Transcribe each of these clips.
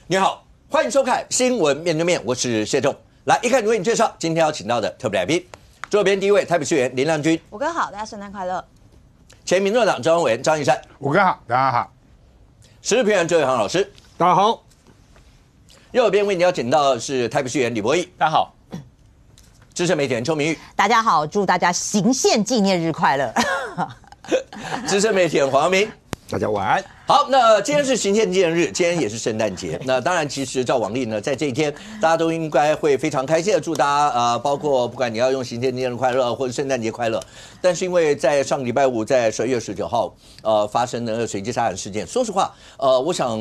你好，欢迎收看《新闻面对面》，我是谢仲。来，一开始为你介绍今天要请到的特别来宾，左边第一位台北市议员林亮君，我哥好，大家圣诞快乐。前民众党中央委员张义善，我哥好，大家好。时事评论周伟航老师，大家好。右边为你邀请到的是台北市议员李柏毅，大家好。资深媒体人邱明玉，大家好，祝大家行宪纪念日快乐。资深媒体人黄阳明，大家晚安。好，那今天是行宪纪念日，今天也是圣诞节。那当然，其实照往例呢，在这一天，大家都应该会非常开心的祝大家包括不管你要用行宪纪念日快乐或者圣诞节快乐。但是因为在上个礼拜五，在12月19号，发生的随机杀人事件，说实话，我想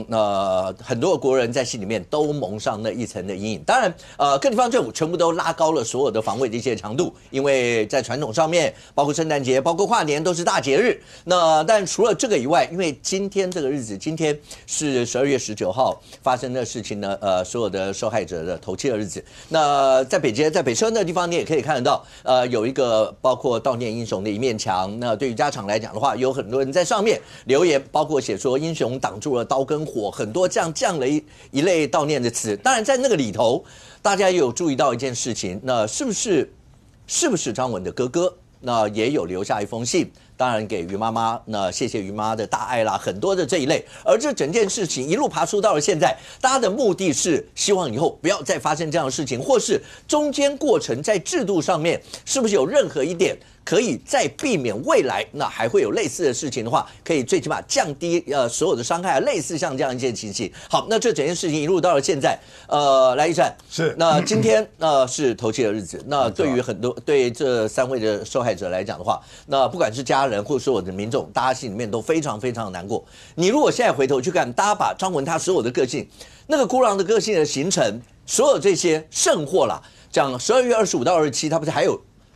很多的国人在心里面都蒙上那一层的阴影。当然，各地方政府全部都拉高了所有的防卫的一些强度，因为在传统上面，包括圣诞节、包括跨年都是大节日。那但除了这个以外，因为今天这个日子，今天是12月19号发生的事情呢，所有的受害者的头七的日子。那在北街、在北车那地方，你也可以看得到，有一个包括悼念英雄的一面墙。那对于家长来讲的话，有很多人在上面留言，包括写说英雄挡住了刀跟火，很多这样的一类悼念的词。当然，在那个里头，大家也有注意到一件事情，那是不是张文的哥哥？那也有留下一封信，当然给于妈妈，那谢谢于妈的大爱啦，很多的这一类。而这整件事情一路爬出到了现在，大家的目的是希望以后不要再发生这样的事情，或是中间过程在制度上面是不是有任何一点可以再避免未来那还会有类似的事情的话，可以最起码降低所有的伤害，类似像这样一件情形。好，那这整件事情一路到了现在，来一善是那今天是头七的日子，那对于对这3位的受害者来讲的话，那不管是家人或者说我的民众，大家心里面都非常非常难过。你如果现在回头去看，大家把张文他所有的个性，那个孤狼的个性的形成，所有这些甚或啦，讲12月25到27，他不是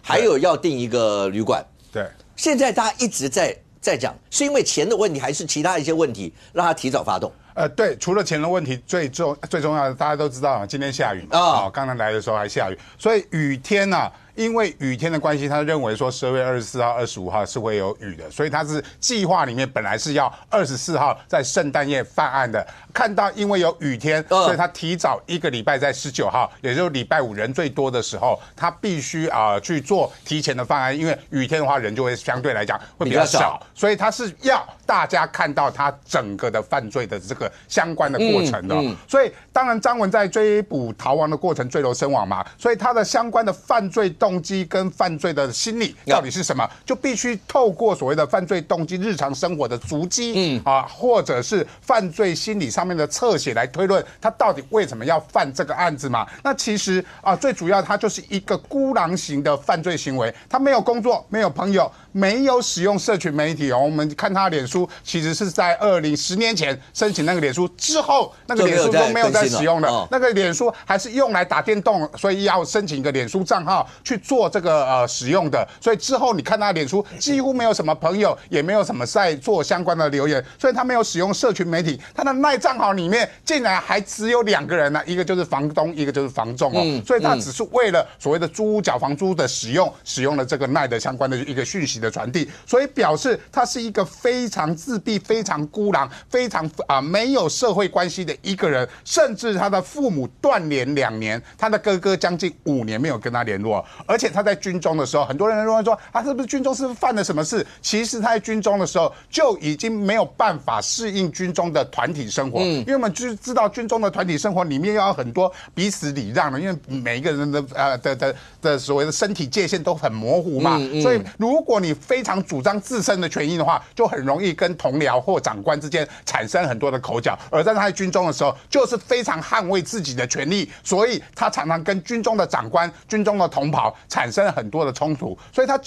还有要订一个旅馆？对，现在大家一直在讲，是因为钱的问题，还是其他一些问题让他提早发动？对，除了钱的问题，最重要的，大家都知道，今天下雨刚才来的时候还下雨，所以雨天啊。因为雨天的关系，他认为说12月24号、25号是会有雨的，所以他是计划里面本来是要24号在圣诞夜犯案的。看到因为有雨天，所以他提早1个礼拜，在19号，也就是礼拜五人最多的时候，他必须去做提前的犯案，因为雨天的话人就会相对来讲会比较少，所以他是要大家看到他整个的犯罪的这个相关的过程的。所以当然张文在追捕逃亡的过程坠楼身亡嘛，所以他的相关的犯罪动机跟犯罪的心理到底是什么，就必须透过所谓的犯罪动机、日常生活的足迹或者是犯罪心理上面的侧写来推论他到底为什么要犯这个案子嘛。那其实最主要他就是一个孤狼型的犯罪行为，他没有工作，没有朋友，没有使用社群媒体。我们看他的脸书，其实是在10年前申请那个脸书之后，那个脸书都没有在使用了，那个脸书还是用来打电动，所以要申请一个脸书账号去做这个使用的。所以之后你看他的脸书几乎没有什么朋友，也没有什么在做相关的留言，所以他没有使用社群媒体。他的赖账号里面竟然还只有2个人呢，一个就是房东，一个就是房仲所以他只是为了所谓的租屋缴房租的使用了这个赖的相关的一个讯息的传递，所以表示他是一个非常自闭、非常孤狼、非常没有社会关系的一个人，甚至他的父母断联2年，他的哥哥将近5年没有跟他联络，而且他在军中的时候，很多人认为说是不是军中是不是犯了什么事？其实他在军中的时候就已经没有办法适应军中的团体生活，因为我们就知道军中的团体生活里面要有很多彼此礼让的，因为每一个人的所谓的身体界限都很模糊嘛，所以如果你非常主张自身的权益的话，就很容易跟同僚或长官之间产生很多的口角。而在他在军中的时候，就是非常捍卫自己的权利，所以他常常跟军中的长官、军中的同袍产生了很多的冲突。所以他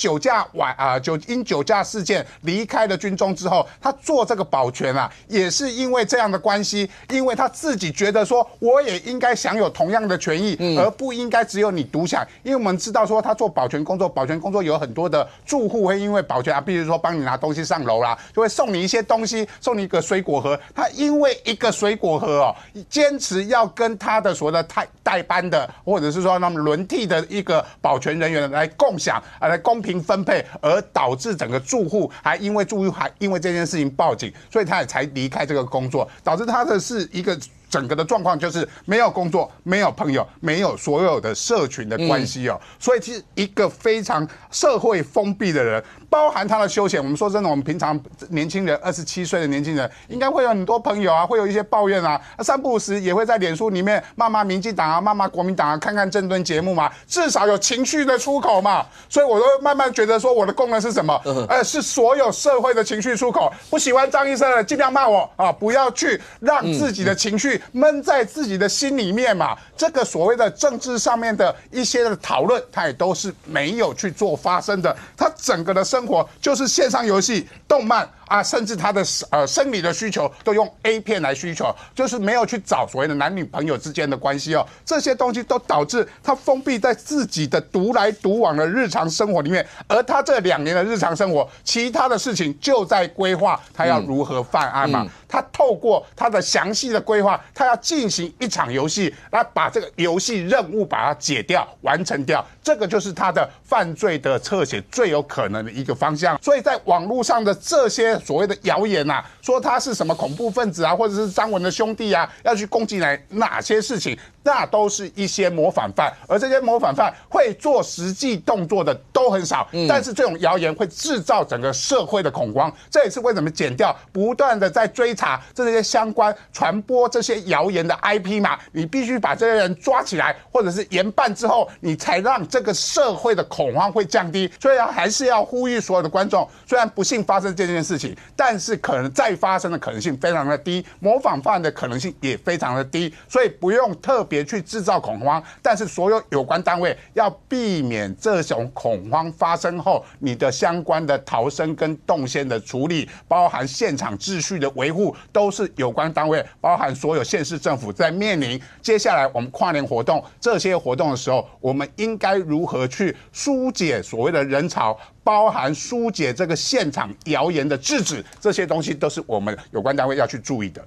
因酒驾事件离开了军中之后，他做这个保全也是因为这样的关系，因为他自己觉得说，我也应该享有同样的权益，而不应该只有你独享。因为我们知道说，他做保全工作有很多的住户会因为保全比如说帮你拿东西上楼啦，就会送你一些东西，送你一个水果盒。他因为一个水果盒坚持要跟他的所谓的代班的，或者是说他们轮替的一个保全人员来共享，来公平分配，而导致整个住户还因为这件事情报警，所以他也才离开这个工作，导致他的是一个整个的状况就是没有工作、没有朋友、没有所有的社群的关系哦。所以其实一个非常社会封闭的人，包含他的休闲。我们说真的，我们平常年轻人27岁的年轻人，应该会有很多朋友啊，会有一些抱怨啊，三不五时也会在脸书里面骂骂民进党啊，骂骂国民党啊，看看政论节目嘛，至少有情绪的出口嘛。所以我都慢慢觉得说，我的功能是什么？是所有社会的情绪出口。不喜欢张医生的，尽量骂我啊，不要去让自己的情绪闷在自己的心里面嘛。这个所谓的政治上面的一些的讨论，它也都是没有去做发生的。他整个的生活就是线上游戏、动漫啊，甚至他的生理的需求都用 A 片来需求，就是没有去找所谓的男女朋友之间的关系哦。这些东西都导致他封闭在自己的独来独往的日常生活里面，而他这2年的日常生活，其他的事情就在规划他要如何犯案嘛。他透过他的详细的规划，他要进行一场游戏，来把这个游戏任务把它解掉、完成掉，这个就是他的犯罪的侧写最有可能的一个方向。所以在网络上的这些所谓的谣言啊，说他是什么恐怖分子啊，或者是张文的兄弟啊，要去攻击哪些事情，那都是一些模反犯，而这些模反犯会做实际动作的都很少，但是这种谣言会制造整个社会的恐慌，这也是为什么检调不断的在追查这些相关传播这些谣言的 IP 嘛，你必须把这些人抓起来，或者是严办之后，你才让这个社会的恐慌会降低。所以还是要呼吁所有的观众，虽然不幸发生这件事情，但是可能再发生的可能性非常的低，模仿犯的可能性也非常的低，所以不用特别去制造恐慌。但是所有有关单位要避免这种恐慌发生后，你的相关的逃生跟动线的处理，包含现场秩序的维护，都是有关单位，包含所有县市政府在面临接下来我们跨年活动这些活动的时候，我们应该如何去疏解所谓的人潮，包含疏解这个现场谣言的制止，这些东西都是我们有关单位要去注意的。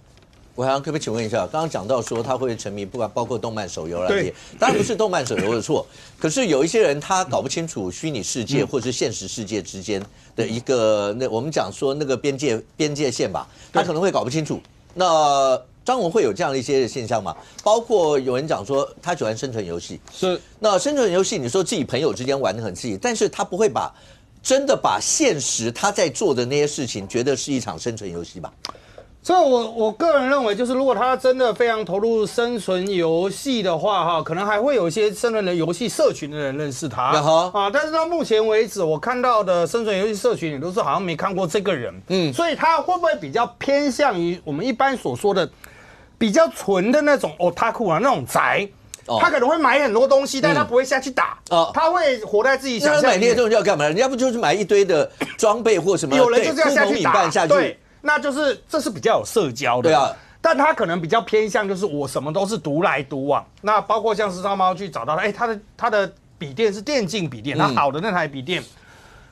我还可不可以请问一下，刚刚讲到说他会沉迷，不管包括动漫、手游啦，当然不是动漫、手游的错，可是有一些人他搞不清楚虚拟世界或是现实世界之间的一个我们讲说那个边界线吧，他可能会搞不清楚。那张文会有这样的一些现象吗？包括有人讲说他喜欢生存游戏，是那生存游戏，你说自己朋友之间玩得很刺激，但是他不会真的把现实他在做的那些事情觉得是一场生存游戏吧？所以我个人认为，就是如果他真的非常投入生存游戏的话，哈，可能还会有一些生存的游戏社群的人认识他啊。但是到目前为止，我看到的生存游戏社群，也都是好像没看过这个人。所以他会不会比较偏向于我们一般所说的比较纯的那种 otaku 啊，那种宅？他可能会买很多东西，但他不会下去打。他会活在自己想象里面。买那些东西要干嘛？人家不就是买一堆的装备或什么？有人就是要下去打。对。那就是这是比较有社交的，对啊，但他可能比较偏向就是我什么都是独来独往。那包括像是烧猫去找到他，他的笔电是电竞笔电，他好的那台笔电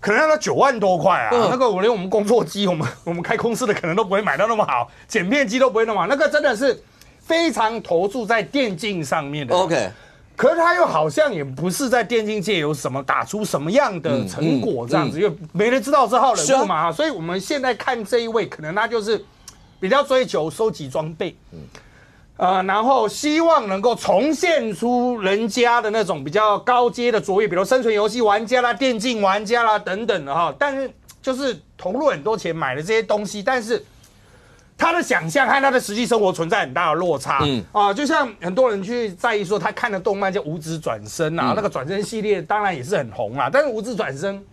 可能要到9万多块啊。那个连我们工作机，我们开公司的可能都不会买到那么好，剪片机都不会那么好，那个真的是非常投注在电竞上面的。OK。可是他又好像也不是在电竞界有什么打出什么样的成果这样子，因为没人知道这号人物嘛，所以我们现在看这一位，可能他就是比较追求收集装备，然后希望能够重现出人家的那种比较高阶的卓越，比如生存游戏玩家啦、电竞玩家啦等等的哈。但是就是投入很多钱买了这些东西，但是他的想象和他的实际生活存在很大的落差，就像很多人去在意说他看的动漫叫《无职转生》啊，那个转生系列当然也是很红啦，但是《无职转生》，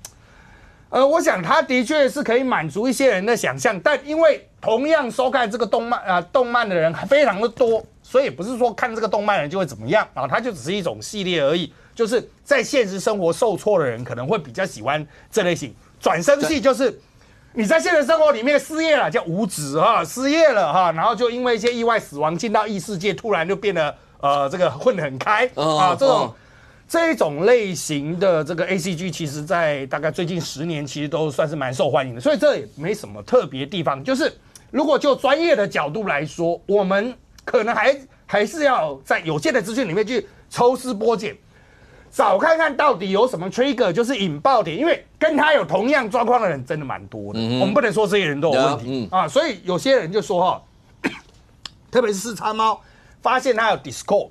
我想他的确是可以满足一些人的想象，但因为同样收看这个动漫的人非常的多，所以不是说看这个动漫的人就会怎么样啊，它就只是一种系列而已，就是在现实生活受挫的人可能会比较喜欢这类型转生系，就是。你在现实生活里面失业了，叫无职哈，失业了哈，然后就因为一些意外死亡，进到异世界，突然就变得这个混得很开啊，这种类型的这个 ACG， 其实在大概最近10年，其实都算是蛮受欢迎的，所以这也没什么特别地方。就是如果就专业的角度来说，我们可能还是要在有限的资讯里面去抽丝剥茧。找看看到底有什么 trigger， 就是引爆点，因为跟他有同样状况的人真的蛮多的，我们不能说这些人都有问题啊，所以有些人就说特别是4叉猫发现他有 Discord。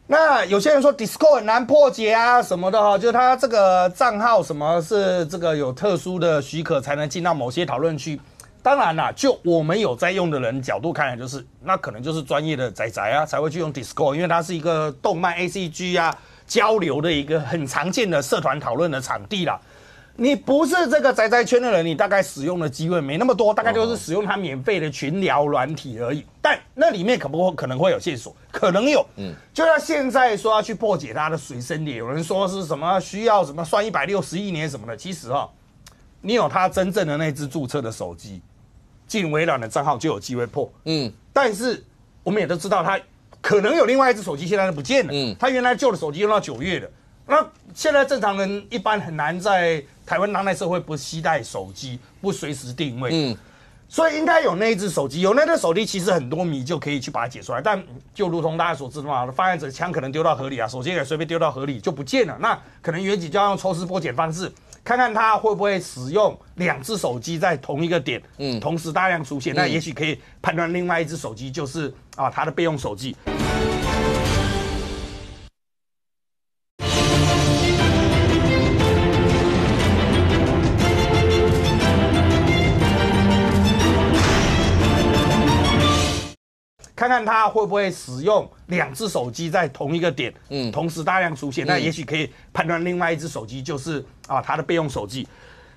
那有些人说 Discord 很难破解啊什么的哈，就是他这个账号什么是这个有特殊的许可才能进到某些讨论区。当然啦，就我们有在用的人角度看来，就是那可能就是专业的宅宅啊才会去用 Discord， 因为它是一个动漫 ACG 啊交流的一个很常见的社团讨论的场地啦。你不是这个宅宅圈的人，你大概使用的机会没那么多，大概就是使用它免费的群聊软体而已。但那里面可能会有线索，可能有。就像现在说要去破解它的随身碟，有人说是什么需要什么算160亿年什么的，其实你有他真正的那只注册的手机，进微软的账号就有机会破。但是我们也都知道，他可能有另外一只手机现在都不见了。他原来旧的手机用到9月了。那现在正常人一般很难在台湾当代社会不携带手机，不随时定位，所以应该有那一只手机，有那只手机，其实很多谜就可以去把它解出来。但就如同大家所知的嘛，发案者枪可能丢到河里啊，手机也随便丢到河里就不见了。那可能远景就要用抽丝剥茧方式，看看他会不会使用2只手机在同一个点，同时大量出现，那也许可以判断另外一只手机就是他的备用手机。看看他会不会使用2只手机在同一个点，同时大量出现，那也许可以判断另外一只手机就是他的备用手机。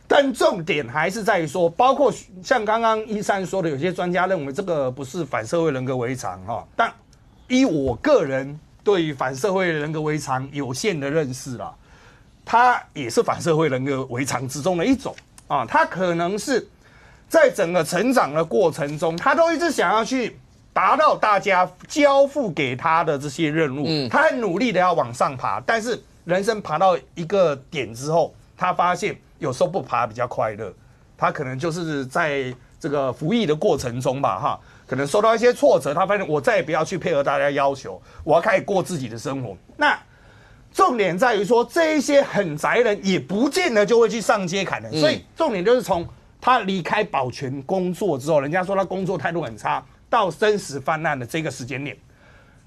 但重点还是在于说，包括像刚刚13说的，有些专家认为这个不是反社会人格违常但依我个人对于反社会人格违常有限的认识啦，它也是反社会人格违常之中的一种它可能是在整个成长的过程中，他都一直想要去达到大家交付给他的这些任务，他很努力的要往上爬，但是人生爬到一个点之后，他发现有时候不爬比较快乐，他可能就是在这个服役的过程中吧，可能受到一些挫折，他发现我再也不要去配合大家要求，我要开始过自己的生活。那重点在于说，这一些很宅人也不见得就会去上街砍人，所以重点就是从他离开保全工作之后，人家说他工作态度很差，到真实犯案的这个时间点，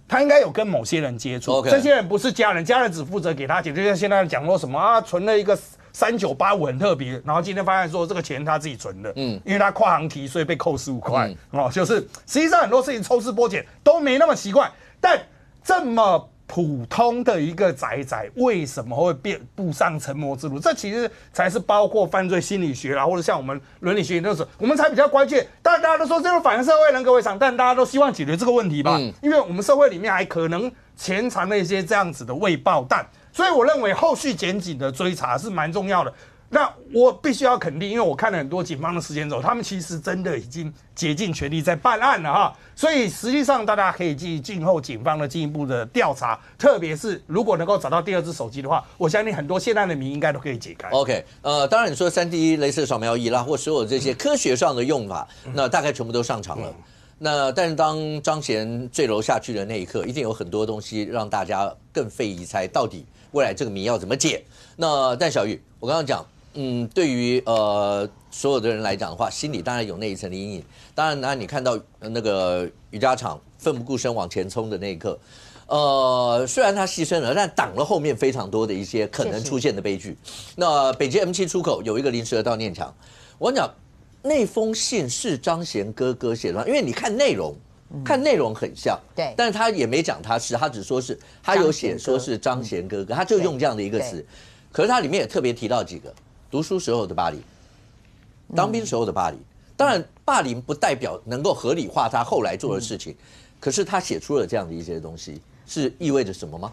他应该有跟某些人接触。这些人不是家人，家人只负责给他钱。就像现在讲说什么存了一个3985很特别，然后今天发现说这个钱他自己存的，因为他跨行提，所以被扣15块。就是实际上很多事情抽丝剥茧都没那么奇怪，但这么普通的一个宅宅为什么会步上成魔之路？这其实才是包括犯罪心理学啦，或者像我们伦理学研究所，我们才比较关键。当然大家都说这是反社会人格违常，但大家都希望解决这个问题吧，因为我们社会里面还可能潜藏了一些这样子的未爆弹，所以我认为后续检警的追查是蛮重要的。那我必须要肯定，因为我看了很多警方的时间轴，他们其实真的已经竭尽全力在办案了所以实际上大家可以静候警方的进一步的调查，特别是如果能够找到第2只手机的话，我相信很多现在的谜应该都可以解开。OK， 当然你说3D 雷射扫描仪啦，或所有这些科学上的用法，那大概全部都上场了。那但是当张贤坠楼下去的那一刻，一定有很多东西让大家更费疑猜，到底未来这个谜要怎么解？那但小玉，我刚刚讲。对于所有的人来讲的话，心里当然有那一层的阴影。当然，你看到那个瑜伽场奋不顾身往前冲的那一刻，虽然他牺牲了，但挡了后面非常多的一些可能出现的悲剧。那北捷 M7 出口有一个临时的悼念墙，我跟你讲，那封信是张贤哥哥写的，因为你看内容。看内容很像，对，但是他也没讲他是，他只说是他有写说是张贤哥哥，他就用这样的一个词。可是他里面也特别提到几个。读书时候的霸凌，当兵时候的霸凌，当然霸凌不代表能够合理化他后来做的事情，可是他写出了这样的一些东西，是意味着什么吗？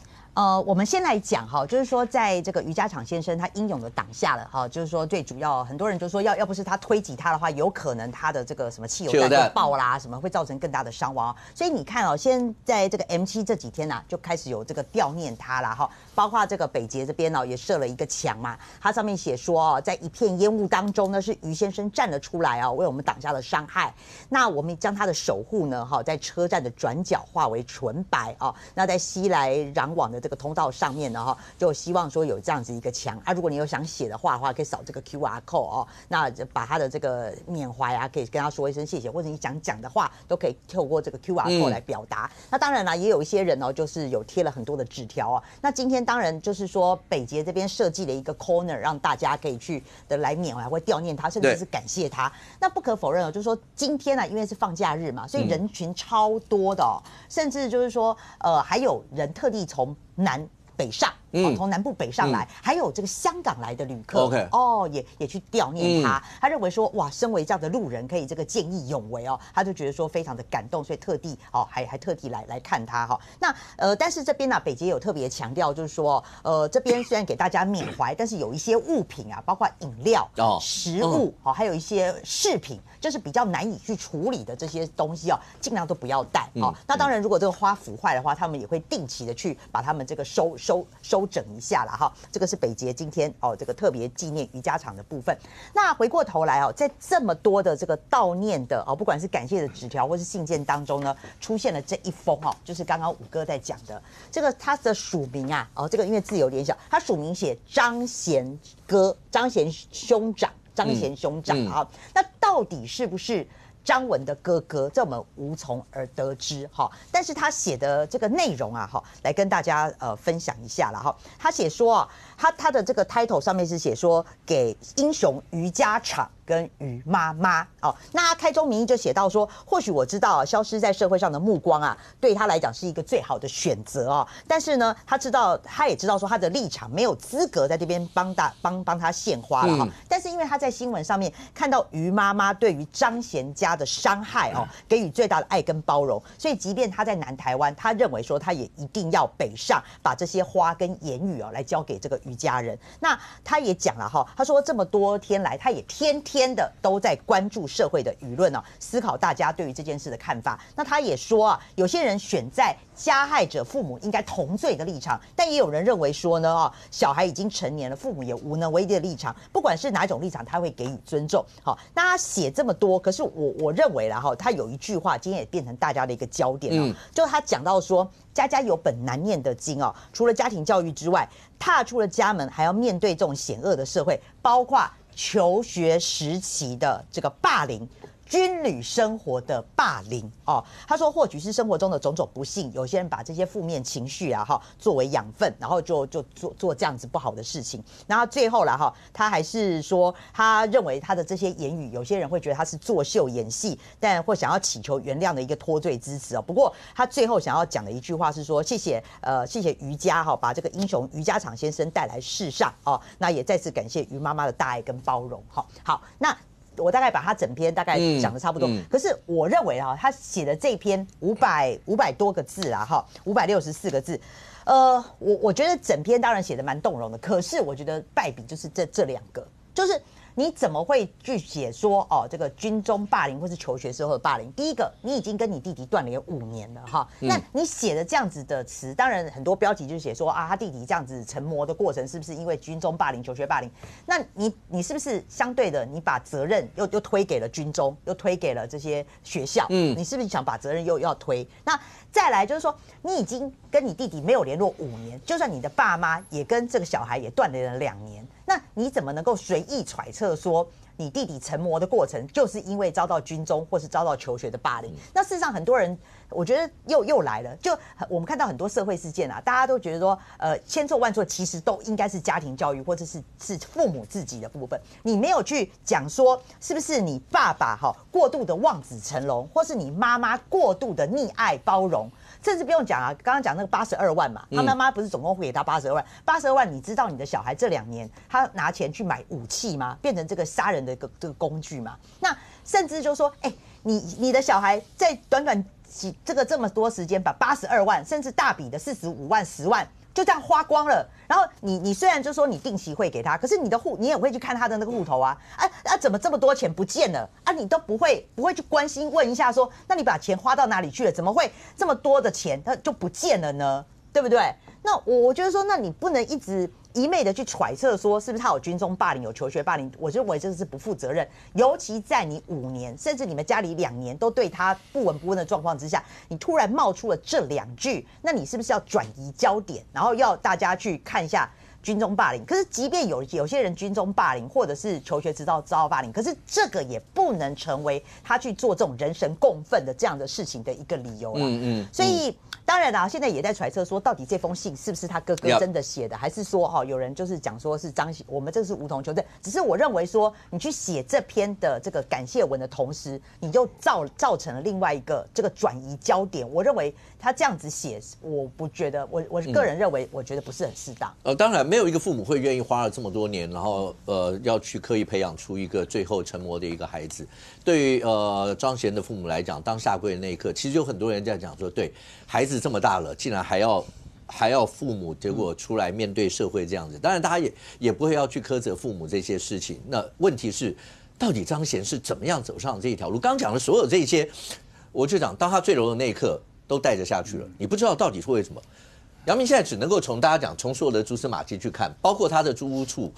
我们先来讲就是说在这个瑜伽场先生他英勇的挡下了就是说最主要很多人就说要不是他推挤他的话，有可能他的这个什么汽油弹会爆啦，什么会造成更大的伤亡所以你看现在这个 M7 这几天就开始有这个悼念他啦包括这个北捷这边也设了一个墙嘛，它上面写说在一片烟雾当中呢，是于先生站了出来为我们挡下了伤害。那我们将他的守护呢在车站的转角化为纯白那在熙来攘往的这个通道上面呢，就希望说有这样子一个墙啊。如果你有想写的话可以扫这个 QR code 哦，那把他的这个缅怀啊，可以跟他说一声谢谢，或者你想讲的话都可以透过这个 QR code 来表达。那当然啦，也有一些人哦，就是有贴了很多的纸条啊。那今天当然就是说北捷这边设计了一个 corner， 让大家可以去的来缅怀或悼念他，甚至是感谢他。那不可否认哦，就是说今天呢，因为是放假日嘛，所以人群超多的哦，甚至就是说还有人特地从南北上，从南部北上来，还有这个香港来的旅客，也去悼念他。他认为说，哇，身为这样的路人，可以这个见义勇为哦，他就觉得说非常的感动，所以特地还特地来看他哈。那但是这边呢，北捷有特别强调，就是说，这边虽然给大家缅怀，但是有一些物品啊，包括饮料、食物，还有一些饰品，就是比较难以去处理的这些东西哦，尽量都不要带哦。那当然，如果这个花腐坏的话，他们也会定期的去把他们这个收整一下了哈。这个是北捷今天这个特别纪念瑜伽场的部分。那回过头来在这么多的这个悼念的不管是感谢的纸条或是信件当中呢，出现了这一封就是刚刚武哥在讲的这个他的署名啊这个因为字有点小，他署名写张贤哥、张贤兄长、张贤兄长啊。那到底是不是张文的哥哥，这我们无从而得知哈。但是他写的这个内容啊来跟大家分享一下啦哈。他写说他的这个 title 上面是写说给英雄瑜伽场跟于妈妈那他开宗明义就写到说，或许我知道消失在社会上的目光啊，对他来讲是一个最好的选择但是呢，他也知道说他的立场没有资格在这边帮他献花了但是因为他在新闻上面看到于妈妈对于张贤家的伤害给予最大的爱跟包容，所以即便他在南台湾，他认为说他也一定要北上，把这些花跟言语来交给这个瑜伽人。那他也讲了他说这么多天来，他也天天的都在关注社会的舆论思考大家对于这件事的看法。那他也说有些人选在加害者父母应该同罪的立场，但也有人认为说呢小孩已经成年了，父母也无能为力的立场，不管是哪一种立场，他会给予尊重。那他写这么多，可是我认为啦他有一句话今天也变成大家的一个焦点就他讲到说，家家有本难念的经除了家庭教育之外，踏出了家门还要面对这种险恶的社会，包括求学时期的这个霸凌，军旅生活的霸凌他说或许是生活中的种种不幸，有些人把这些负面情绪作为养分，然后就做这样子不好的事情。然后最后他还是说，他认为他的这些言语，有些人会觉得他是作秀演戏，但或想要祈求原谅的一个脱罪之词不过他最后想要讲的一句话是说，谢谢瑜伽把这个英雄瑜伽场先生带来世上那也再次感谢于妈妈的大爱跟包容好，那我大概把他整篇大概讲的差不多，可是我认为他写的这篇500多个字564个字，我觉得整篇当然写的蛮动容的，可是我觉得败笔就是这两个，就是你怎么会去写说这个军中霸凌或是求学时候的霸凌？第一个，你已经跟你弟弟断联5年了那你写的这样子的词，当然很多标题就写说他弟弟这样子成魔的过程是不是因为军中霸凌、求学霸凌？那你是不是相对的，你把责任又推给了军中，又推给了这些学校？你是不是想把责任又要推？那再来就是说，你已经跟你弟弟没有联络5年，就算你的爸妈也跟这个小孩也断联了2年，那你怎么能够随意揣测说你弟弟成魔的过程就是因为遭到军中或是遭到求学的霸凌？那事实上很多人我觉得又来了，就我们看到很多社会事件大家都觉得说千错万错其实都应该是家庭教育或者是父母自己的部分，你没有去讲说是不是你爸爸过度的望子成龙，或是你妈妈过度的溺爱包容，甚至不用讲刚刚讲那个82万嘛，他妈妈不是总共会给他82万，82万你知道你的小孩这2年他拿钱去买武器吗？变成这个杀人的这个工具吗？那甚至就说你的小孩在短这么多时间把82万甚至大笔的45万、10万就这样花光了，然后你虽然就说你定期会给他，可是你也会去看他的那个户头怎么这么多钱不见了你都不会去关心问一下说，那你把钱花到哪里去了？怎么会这么多的钱它就不见了呢？对不对？那我觉得说，那你不能一直一昧的去揣测说是不是他有军中霸凌、有求学霸凌，我认为这是不负责任。尤其在你5年，甚至你们家里2年都对他不闻不问的状况之下，你突然冒出了这2句，那你是不是要转移焦点，然后要大家去看一下军中霸凌？可是即便有些人军中霸凌，或者是求学遭到霸凌，可是这个也不能成为他去做这种人神共愤的这样的事情的一个理由啦。所以当然啦，现在也在揣测说，到底这封信是不是他哥哥真的写的，还是说有人就是讲说是张我们这是无从求证。只是我认为说，你去写这篇的这个感谢文的同时，你就造成了另外一个这个转移焦点。我认为他这样子写，我不觉得，我个人认为，我觉得不是很适当。当然没有一个父母会愿意花了这么多年，然后要去刻意培养出一个最后成魔的一个孩子。对于张贤的父母来讲，当下跪的那一刻，其实有很多人在讲说，对孩子这么大了，竟然还要父母，结果出来面对社会这样子。当然，大家也不会要去苛责父母这些事情。那问题是，到底张贤是怎么样走上这一条路？刚刚讲的所有这些，我就讲，当他坠楼的那一刻，都带着下去了。你不知道到底是为什么。阳明现在只能够从大家讲，从所有的蛛丝马迹去看，包括他的租屋处。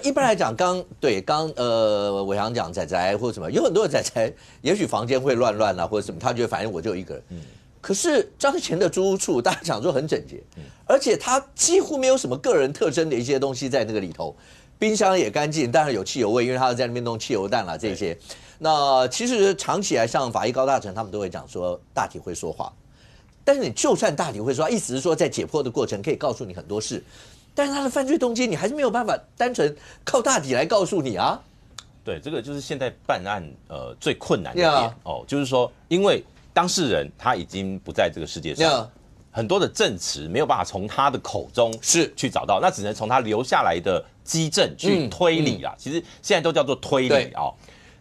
一般来讲，刚伟航讲仔仔或者什么，有很多的仔仔，也许房间会乱啊，或者什么，他觉得反正我就一个人。可是张贤的租屋处，大家讲说很整洁，而且他几乎没有什么个人特征的一些东西在那个里头，冰箱也干净，当然有汽油味，因为他在那边弄汽油弹啦这些。那其实长期来，像法医高大成他们都会讲说，大体会说话。但是你就算大体会说，意思是说在解剖的过程可以告诉你很多事，但是他的犯罪动机你还是没有办法单纯靠大体来告诉你啊。对，这个就是现在办案最困难的点就是说，因为当事人他已经不在这个世界上，很多的证词没有办法从他的口中去找到，那只能从他留下来的基证去推理啦。其实现在都叫做推理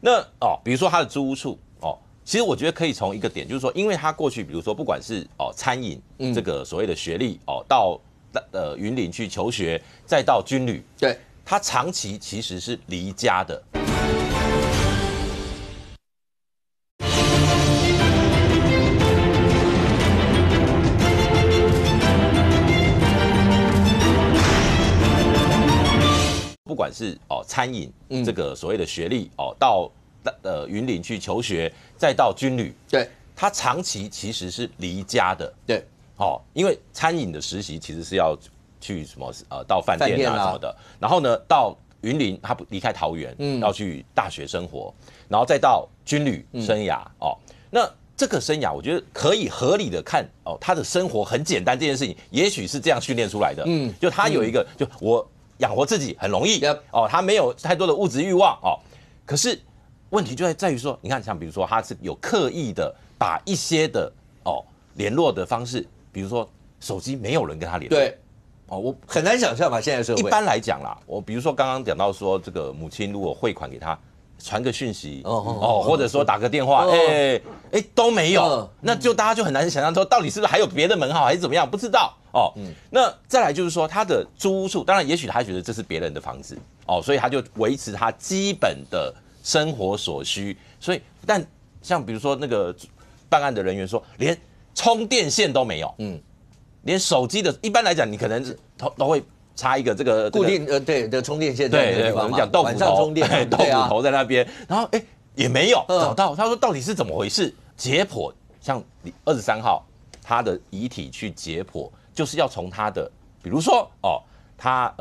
那比如说他的租屋处其实我觉得可以从一个点，就是说，因为他过去，比如说不管是餐饮这个所谓的学历到云林去求学，再到军旅，对，他长期其实是离家的。不管是餐饮这个所谓的学历到云林去求学，再到军旅，对，他长期其实是离家的，对，因为餐饮的实习其实是要去什么到饭店啊什么的，然后呢到云林他离开桃园，要去大学生活，然后再到军旅生涯那这个生涯我觉得可以合理的看他的生活很简单这件事情，也许是这样训练出来的，就他有一个就我养活自己很容易他没有太多的物质欲望可是。问题就在于说，你看，像比如说，他是有刻意的把一些的联络的方式，比如说手机没有人跟他联络，对，我很难想象吧，现在社会。一般来讲啦，我比如说刚刚讲到说，这个母亲如果汇款给他，传个讯息或者说打个电话，都没有，那就大家就很难想象说，到底是不是还有别的门号，还是怎么样，不知道那再来就是说，他的租屋处，当然也许他觉得这是别人的房子所以他就维持他基本的生活所需，所以但像比如说那个办案的人员说，连充电线都没有，连手机的，一般来讲你可能都会插一个这个固定对的充电线，对，我们讲豆腐头，充电，豆腐头在那边，然后也没有找到，他说到底是怎么回事？解剖，像23号他的遗体去解剖，就是要从他的，比如说他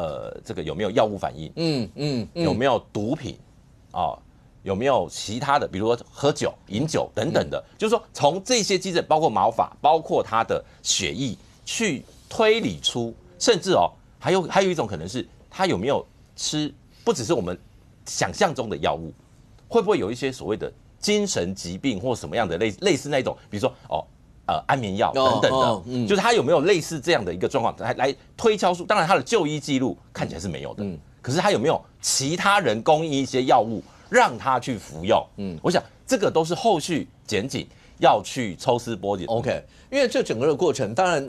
这个有没有药物反应，有没有毒品有没有其他的，比如说喝酒、饮酒等等的，就是说从这些基证，包括毛发，包括他的血液，去推理出，甚至还有一种可能是他有没有吃，不只是我们想象中的药物，会不会有一些所谓的精神疾病或什么样的类似那种，比如说安眠药等等的，就是他有没有类似这样的一个状况来推敲出，当然他的就医记录看起来是没有的，可是他有没有其他人供应一些药物？让他去服用，我想这个都是后续检警要去抽丝剥茧。OK， 因为这整个的过程，当然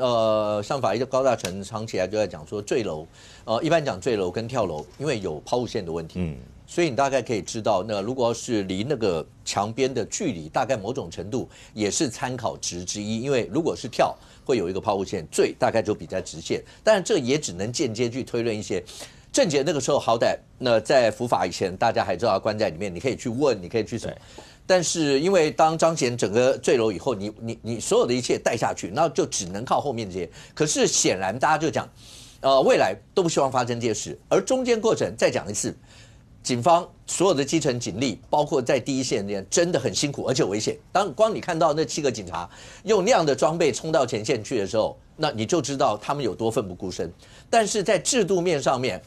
像法医的高大成长期来就在讲说坠楼，一般讲坠楼跟跳楼，因为有抛物线的问题，所以你大概可以知道，那如果要是离那个墙边的距离，大概某种程度也是参考值之一。因为如果是跳，会有一个抛物线，坠大概就比在直线。当然，这也只能间接去推论一些。郑捷那个时候好歹那在伏法以前，大家还知道他关在里面，你可以去问，你可以去什么。但是因为当张贤整个坠楼以后，你所有的一切带下去，那就只能靠后面这些。可是显然大家就讲，未来都不希望发生这些事，而中间过程再讲一次。警方所有的基层警力，包括在第一线的真的很辛苦，而且危险。光你看到那7个警察用那样的装备冲到前线去的时候，那你就知道他们有多奋不顾身。但是在制度面上面，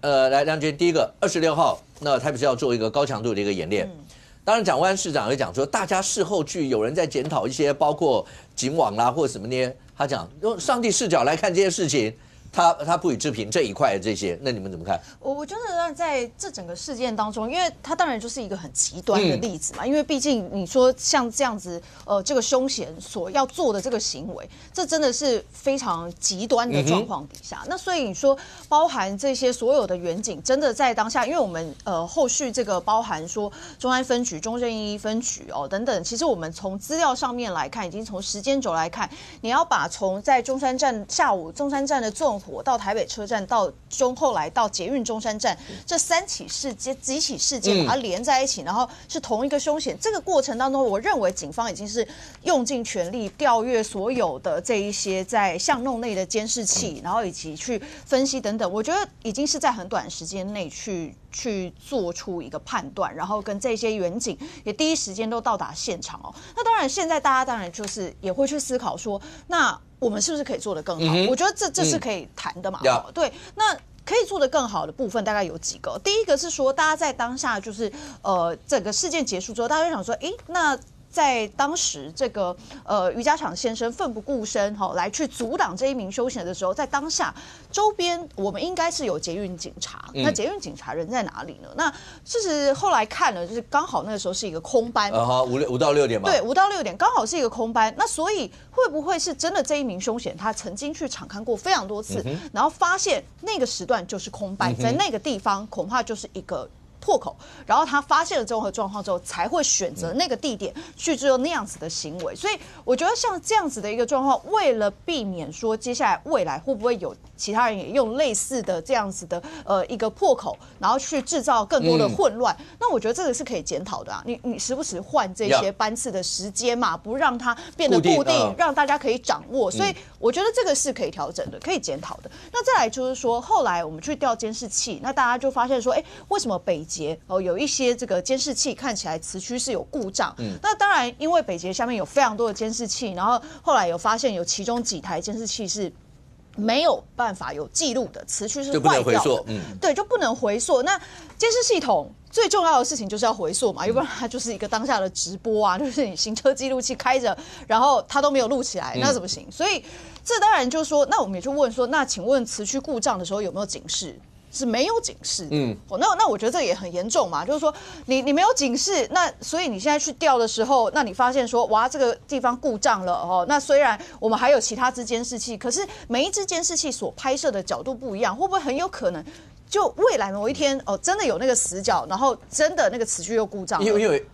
来梁军，第一个26号，那台北市要做一个高强度的一个演练。当然，蒋万安市长会讲说，大家事后去有人在检讨一些，包括警网啦或者什么呢？他讲用上帝视角来看这些事情。他不予置评这一块的这些，那你们怎么看？我觉得在这整个事件当中，因为它当然就是一个很极端的例子嘛，因为毕竟你说像这样子，这个凶嫌所要做的这个行为，这真的是非常极端的状况底下。那所以你说，包含这些所有的远警，真的在当下，因为我们后续这个包含说中安分局、中正一分局等等，其实我们从资料上面来看，已经从时间轴来看，你要把从在中山站下午中山站的纵火到台北车站到后来到捷运中山站这几起事件把它连在一起，然后是同一个凶险。这个过程当中，我认为警方已经是用尽全力调阅所有的这一些在巷弄内的监视器，然后以及去分析等等。我觉得已经是在很短时间内去做出一个判断，然后跟这些远警也第一时间都到达现场那当然，现在大家当然就是也会去思考说，那我们是不是可以做得更好？我觉得这是可以谈的嘛。对，那可以做得更好的部分大概有几个。第一个是说，大家在当下就是整个事件结束之后，大家就想说，那在当时这个于家场先生奋不顾身来去阻挡这一名凶嫌的时候，在当下周边我们应该是有捷运警察，那捷运警察人在哪里呢？那事实后来看了，就是刚好那个时候是一个空班，5到6点吧。对，5到6点刚好是一个空班。那所以会不会是真的这一名凶嫌他曾经去场勘过非常多次，然后发现那个时段就是空班，在那个地方恐怕就是一个破口，然后他发现了综合状况之后，才会选择那个地点去做那样子的行为。所以我觉得像这样子的一个状况，为了避免说接下来未来会不会有其他人也用类似的这样子的一个破口，然后去制造更多的混乱，那我觉得这个是可以检讨的啊。你时不时换这些班次的时间嘛，不让它变得固定，让大家可以掌握。所以我觉得这个是可以调整的，可以检讨的。那再来就是说，后来我们去调监视器，那大家就发现说，为什么北捷有一些这个监视器看起来磁区是有故障？那当然，因为北捷下面有非常多的监视器，然后后来有发现有其中几台监视器是没有办法有记录的，磁区是坏掉的，对，就不能回溯。那监视系统最重要的事情就是要回溯嘛，要不然它就是一个当下的直播啊，就是你行车记录器开着，然后它都没有录起来，那怎么行？所以这当然就是说，那我们也就问说，那请问磁区故障的时候有没有警示？是没有警示的，那我觉得这也很严重嘛，就是说你没有警示，那所以你现在去调的时候，那你发现说哇这个地方故障了那虽然我们还有其他支监视器，可是每一支监视器所拍摄的角度不一样，会不会很有可能就未来某一天真的有那个死角，然后真的那个磁区又故障了？因为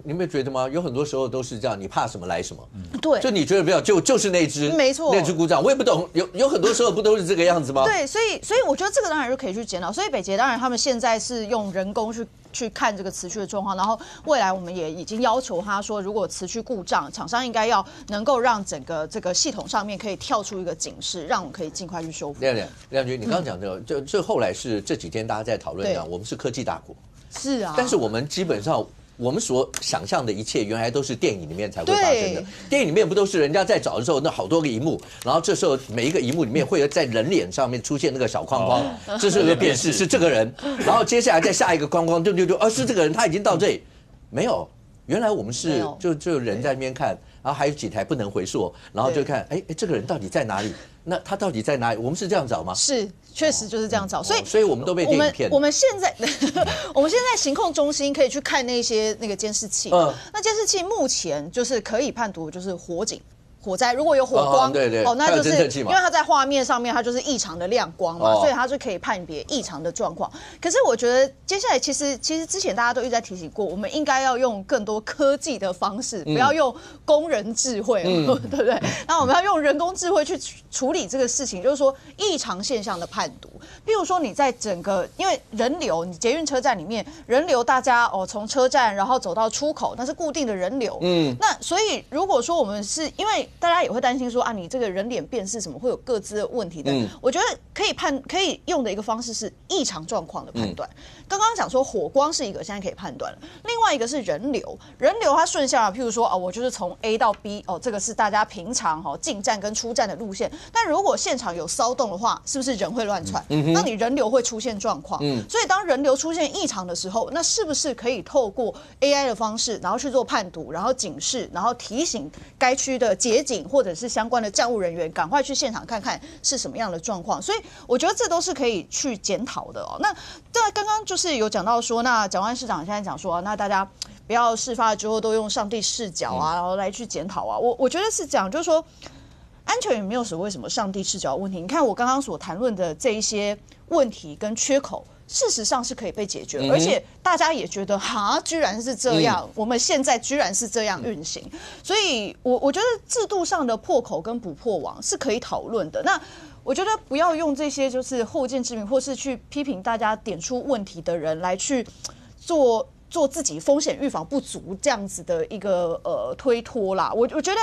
你没有觉得吗？有很多时候都是这样，你怕什么来什么。对，就你觉得不要，就是那只，没错，那只故障，我也不懂，有很多时候不都是这个样子吗？对，所以我觉得这个当然就可以去检讨。所以北捷当然他们现在是用人工去看这个磁区的状况，然后未来我们也已经要求他说，如果磁区故障，厂商应该要能够让整个这个系统上面可以跳出一个警示，让我们可以尽快去修复。亮君，你刚刚讲这个，这后来是这几天大家在讨论的，我们是科技大国，是啊，但是我们基本上。我们所想象的一切，原来都是电影里面才会发生的。电影里面不都是人家在找的时候，那好多个荧幕，然后这时候每一个荧幕里面会有在人脸上面出现那个小框框，这是个辨识是这个人，然后接下来再下一个框框，是这个人，他已经到这里，没有，原来我们是就人在那边看，然后还有几台不能回溯，然后就看，这个人到底在哪里？那它到底在哪里？我们是这样找吗？是，确实就是这样找，所以我们都被电影骗。我们现在行控中心可以去看那个监视器，那监视器目前就是可以判读就是火警。火灾如果有火光，对，那就是因为它在画面上面，它就是异常的亮光嘛，所以它就可以判别异常的状况。可是我觉得接下来其实之前大家都一直在提醒过，我们应该要用更多科技的方式，不要用工人智慧，对不对？那我们要用人工智慧去处理这个事情，就是说异常现象的判读。譬如说你在整个因为人流，你捷运车站里面人流，大家从车站然后走到出口，那是固定的人流，那所以如果说我们是因为大家也会担心说啊，你这个人脸辨识什么会有各自的问题的。我觉得可以用的一个方式是异常状况的判断。刚刚讲说火光是一个现在可以判断了，另外一个是人流，它顺下，譬如说我就是从 A 到 B， 这个是大家平常进站跟出站的路线。但如果现场有骚动的话，是不是人会乱窜？那你人流会出现状况。所以当人流出现异常的时候，那是不是可以透过 AI 的方式，然后去做判读，然后警示，然后提醒该区的捷警或者是相关的站务人员赶快去现场看看是什么样的状况。所以我觉得这都是可以去检讨的。那在刚刚就是有讲到说，那蒋万市长现在讲说，那大家不要事发了之后都用上帝视角啊，然后来去检讨啊。我觉得是这样，就是说安全也没有所谓什么上帝视角的问题。你看我刚刚所谈论的这一些问题跟缺口，事实上是可以被解决，而且大家也觉得居然是这样，我们现在居然是这样运行，所以我觉得制度上的破口跟补破网是可以讨论的。那我觉得不要用这些就是后见之明，或是去批评大家点出问题的人来去做自己风险预防不足这样子的一个推脱啦。我觉得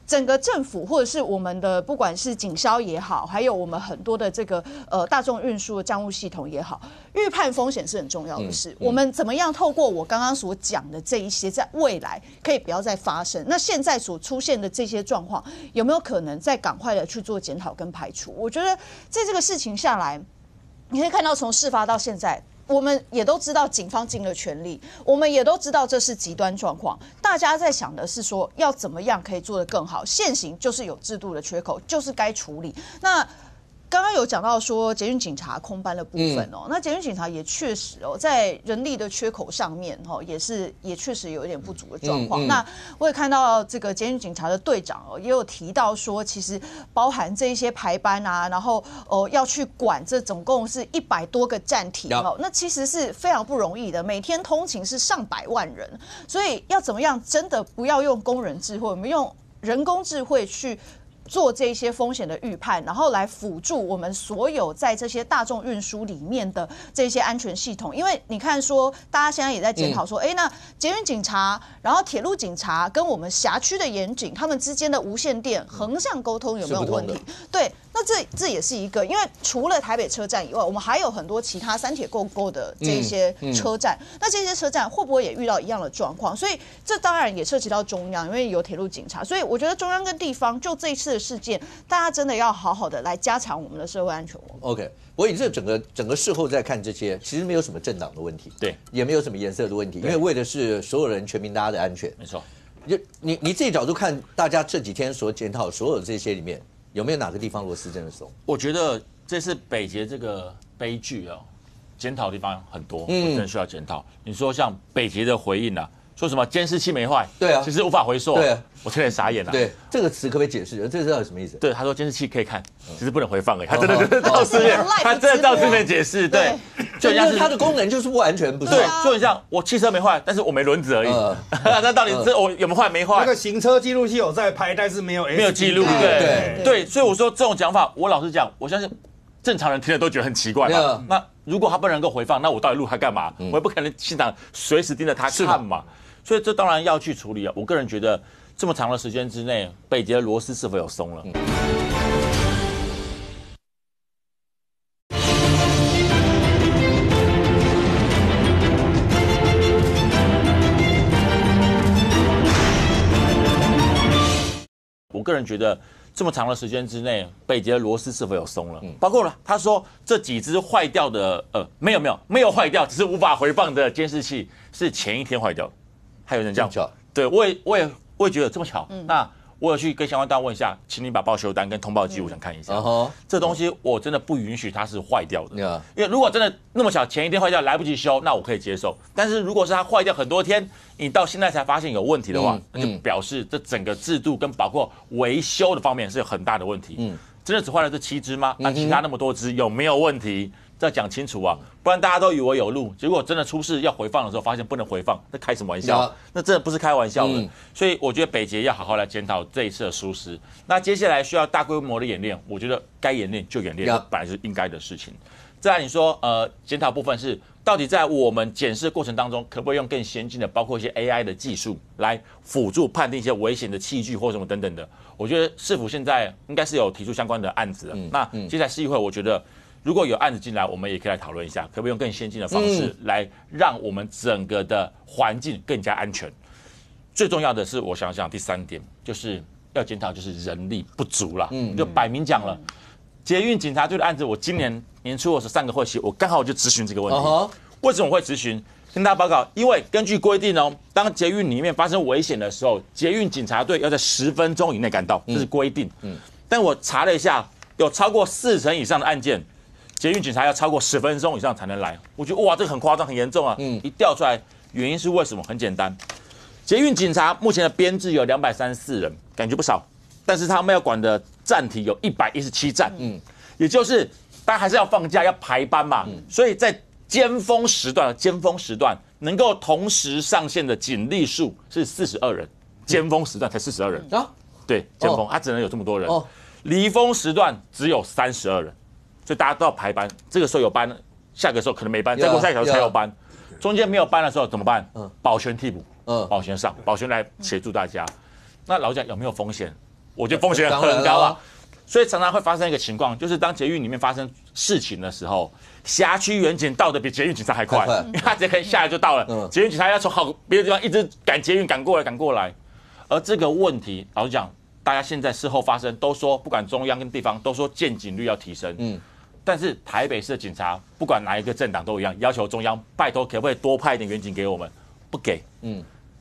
整个政府或者是我们的不管是警消也好，还有我们很多的这个大众运输的站务系统也好，预判风险是很重要的事。我们怎么样透过我刚刚所讲的这一些，在未来可以不要再发生？那现在所出现的这些状况，有没有可能再赶快的去做检讨跟排除？我觉得在这个事情下来，你可以看到从事发到现在，我们也都知道警方尽了全力，我们也都知道这是极端状况，大家在想的是说要怎么样可以做得更好。现行就是有制度的缺口，就是该处理。那刚刚有讲到说捷运警察空班的部分那捷运警察也确实在人力的缺口上面也确实有一点不足的状况。那我也看到这个捷运警察的队长也有提到说，其实包含这一些排班啊，然后要去管这总共是100多个站体那其实是非常不容易的，每天通勤是上百万人，所以要怎么样真的不要用工人智慧，我们用人工智慧去做这些风险的预判，然后来辅助我们所有在这些大众运输里面的这些安全系统。因为你看说，大家现在也在检讨说，那捷运警察，然后铁路警察跟我们辖区的严警，他们之间的无线电横向沟通有没有问题？对。那这也是一个，因为除了台北车站以外，我们还有很多其他三铁共构的这些车站。那这些车站会不会也遇到一样的状况？所以这当然也涉及到中央，因为有铁路警察。所以我觉得中央跟地方就这一次的事件，大家真的要好好的来加强我们的社会安全网。OK， 我以这整个事后再看这些，其实没有什么政党的问题，对，也没有什么颜色的问题，因为为的是所有人全民大家的安全。没错。你自己角度看，大家这几天所检讨所有这些里面，有没有哪个地方螺丝真的松？我觉得这次北捷这个悲剧检讨的地方很多，我真的需要检讨。你说像北捷的回应说什么监视器没坏，对啊，其实无法回溯，对啊，我差点傻眼了。对，这个词可不可以解释？这到底什么意思？对，他说监视器可以看，只是不能回放而已。他真的就是照字面，他真的照字面解释，对，就像是它的功能就是不完全，不是？对，就很像我汽车没坏，但是我没轮子而已。那到底这我有没有坏没坏？那个行车记录器有在拍，但是没有记录，对，所以我说这种讲法，我老实讲，我相信正常人听了都觉得很奇怪嘛。那如果他不能够回放，那我到底录他干嘛？我也不可能现场随时盯着他看嘛。所以这当然要去处理我个人觉得，这么长的时间之内，北捷的螺丝是否有松了？我个人觉得，这么长的时间之内，北捷的螺丝是否有松了？包括了他说这几只坏掉的，没有坏掉，只是无法回放的监视器是前一天坏掉的。还有人这样，对我也觉得这么巧。那我有去跟相关单位问一下，请你把报修单跟通报记录想看一下。这东西我真的不允许它是坏掉的，因为如果真的那么小，前一天坏掉来不及修，那我可以接受。但是如果是它坏掉很多天，你到现在才发现有问题的话，那就表示这整个制度跟包括维修的方面是有很大的问题。真的只换了这7只吗？那其他那么多只有没有问题？这要讲清楚啊，不然大家都以为有路，结果真的出事要回放的时候，发现不能回放，那开什么玩笑？那真的不是开玩笑的。所以我觉得北捷要好好来检讨这一次的疏失。那接下来需要大规模的演练，我觉得该演练就演练，本来是应该的事情。再来你说检讨部分是到底在我们检视过程当中，可不可以用更先进的，包括一些 AI 的技术来辅助判定一些危险的器具或什么等等的？我觉得市府现在应该是有提出相关的案子了。那接下来市议会，我觉得如果有案子进来，我们也可以来讨论一下，可不可以用更先进的方式来让我们整个的环境更加安全。最重要的是，我想想第3点就是要检讨，就是人力不足啦。就摆明讲了，捷运警察队的案子，我今年年初的时候上个会期，我刚好就咨询这个问题。为什么会咨询？跟大家报告，因为根据规定哦，当捷运里面发生危险的时候，捷运警察队要在10分钟以内赶到，这是规定。但我查了一下，有超过40%以上的案件，捷运警察要超过10分钟以上才能来。我觉得哇，这个很夸张，很严重啊。一调出来，原因是为什么？很简单，捷运警察目前的编制有234人，感觉不少，但是他们要管的站体有117站，也就是大家还是要放假要排班嘛，所以在尖峰时段能够同时上线的警力数是42人，尖峰时段才42人啊，对，尖峰他只能有这么多人，离峰时段只有32人。所以大家都要排班，这个时候有班，下个时候可能没班，再过下一条才有班，中间没有班的时候怎么办？保全替补，保全上，保全来协助大家。那老实讲有没有风险？我觉得风险很高啊。所以常常会发生一个情况，就是当捷运里面发生事情的时候，辖区员警到的比捷运警察还快，因为他直接可以下来就到了。捷运警察要从别的地方一直赶捷运赶过来。而这个问题，老实讲，大家现在事后发生都说，不管中央跟地方都说建警率要提升。但是台北市的警察，不管哪一个政党都一样，要求中央拜托可不可以多派一点员警给我们，不给。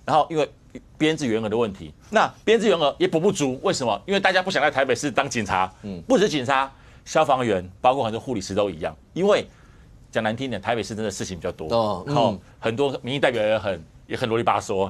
然后因为编制员额的问题，那编制员额也补不足，为什么？因为大家不想在台北市当警察。不止警察，消防员，包括很多护理师都一样。因为讲难听点，台北市真的事情比较多，然后很多民意代表也很啰里吧嗦。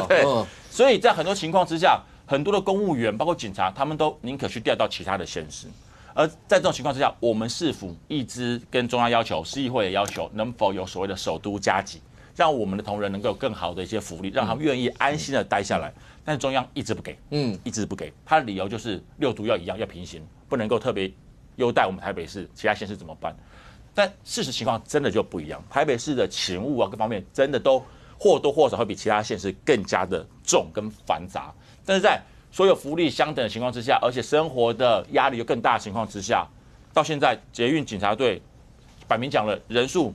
对，所以在很多情况之下，很多的公务员，包括警察，他们都宁可去调到其他的县市。而在这种情况之下，我们市府一直跟中央要求，市议会也要求，能否有所谓的首都加给，让我们的同仁能够有更好的一些福利，让他们愿意安心的待下来。但是中央一直不给，一直不给。他的理由就是6都要一样，要平行，不能够特别优待我们台北市，其他县市怎么办？但事实情况真的就不一样，台北市的勤务啊各方面真的都或多或少会比其他县市更加的重跟繁杂。但是在所有福利相等的情况之下，而且生活的压力又更大的情况之下，到现在捷运警察队摆明讲了，人数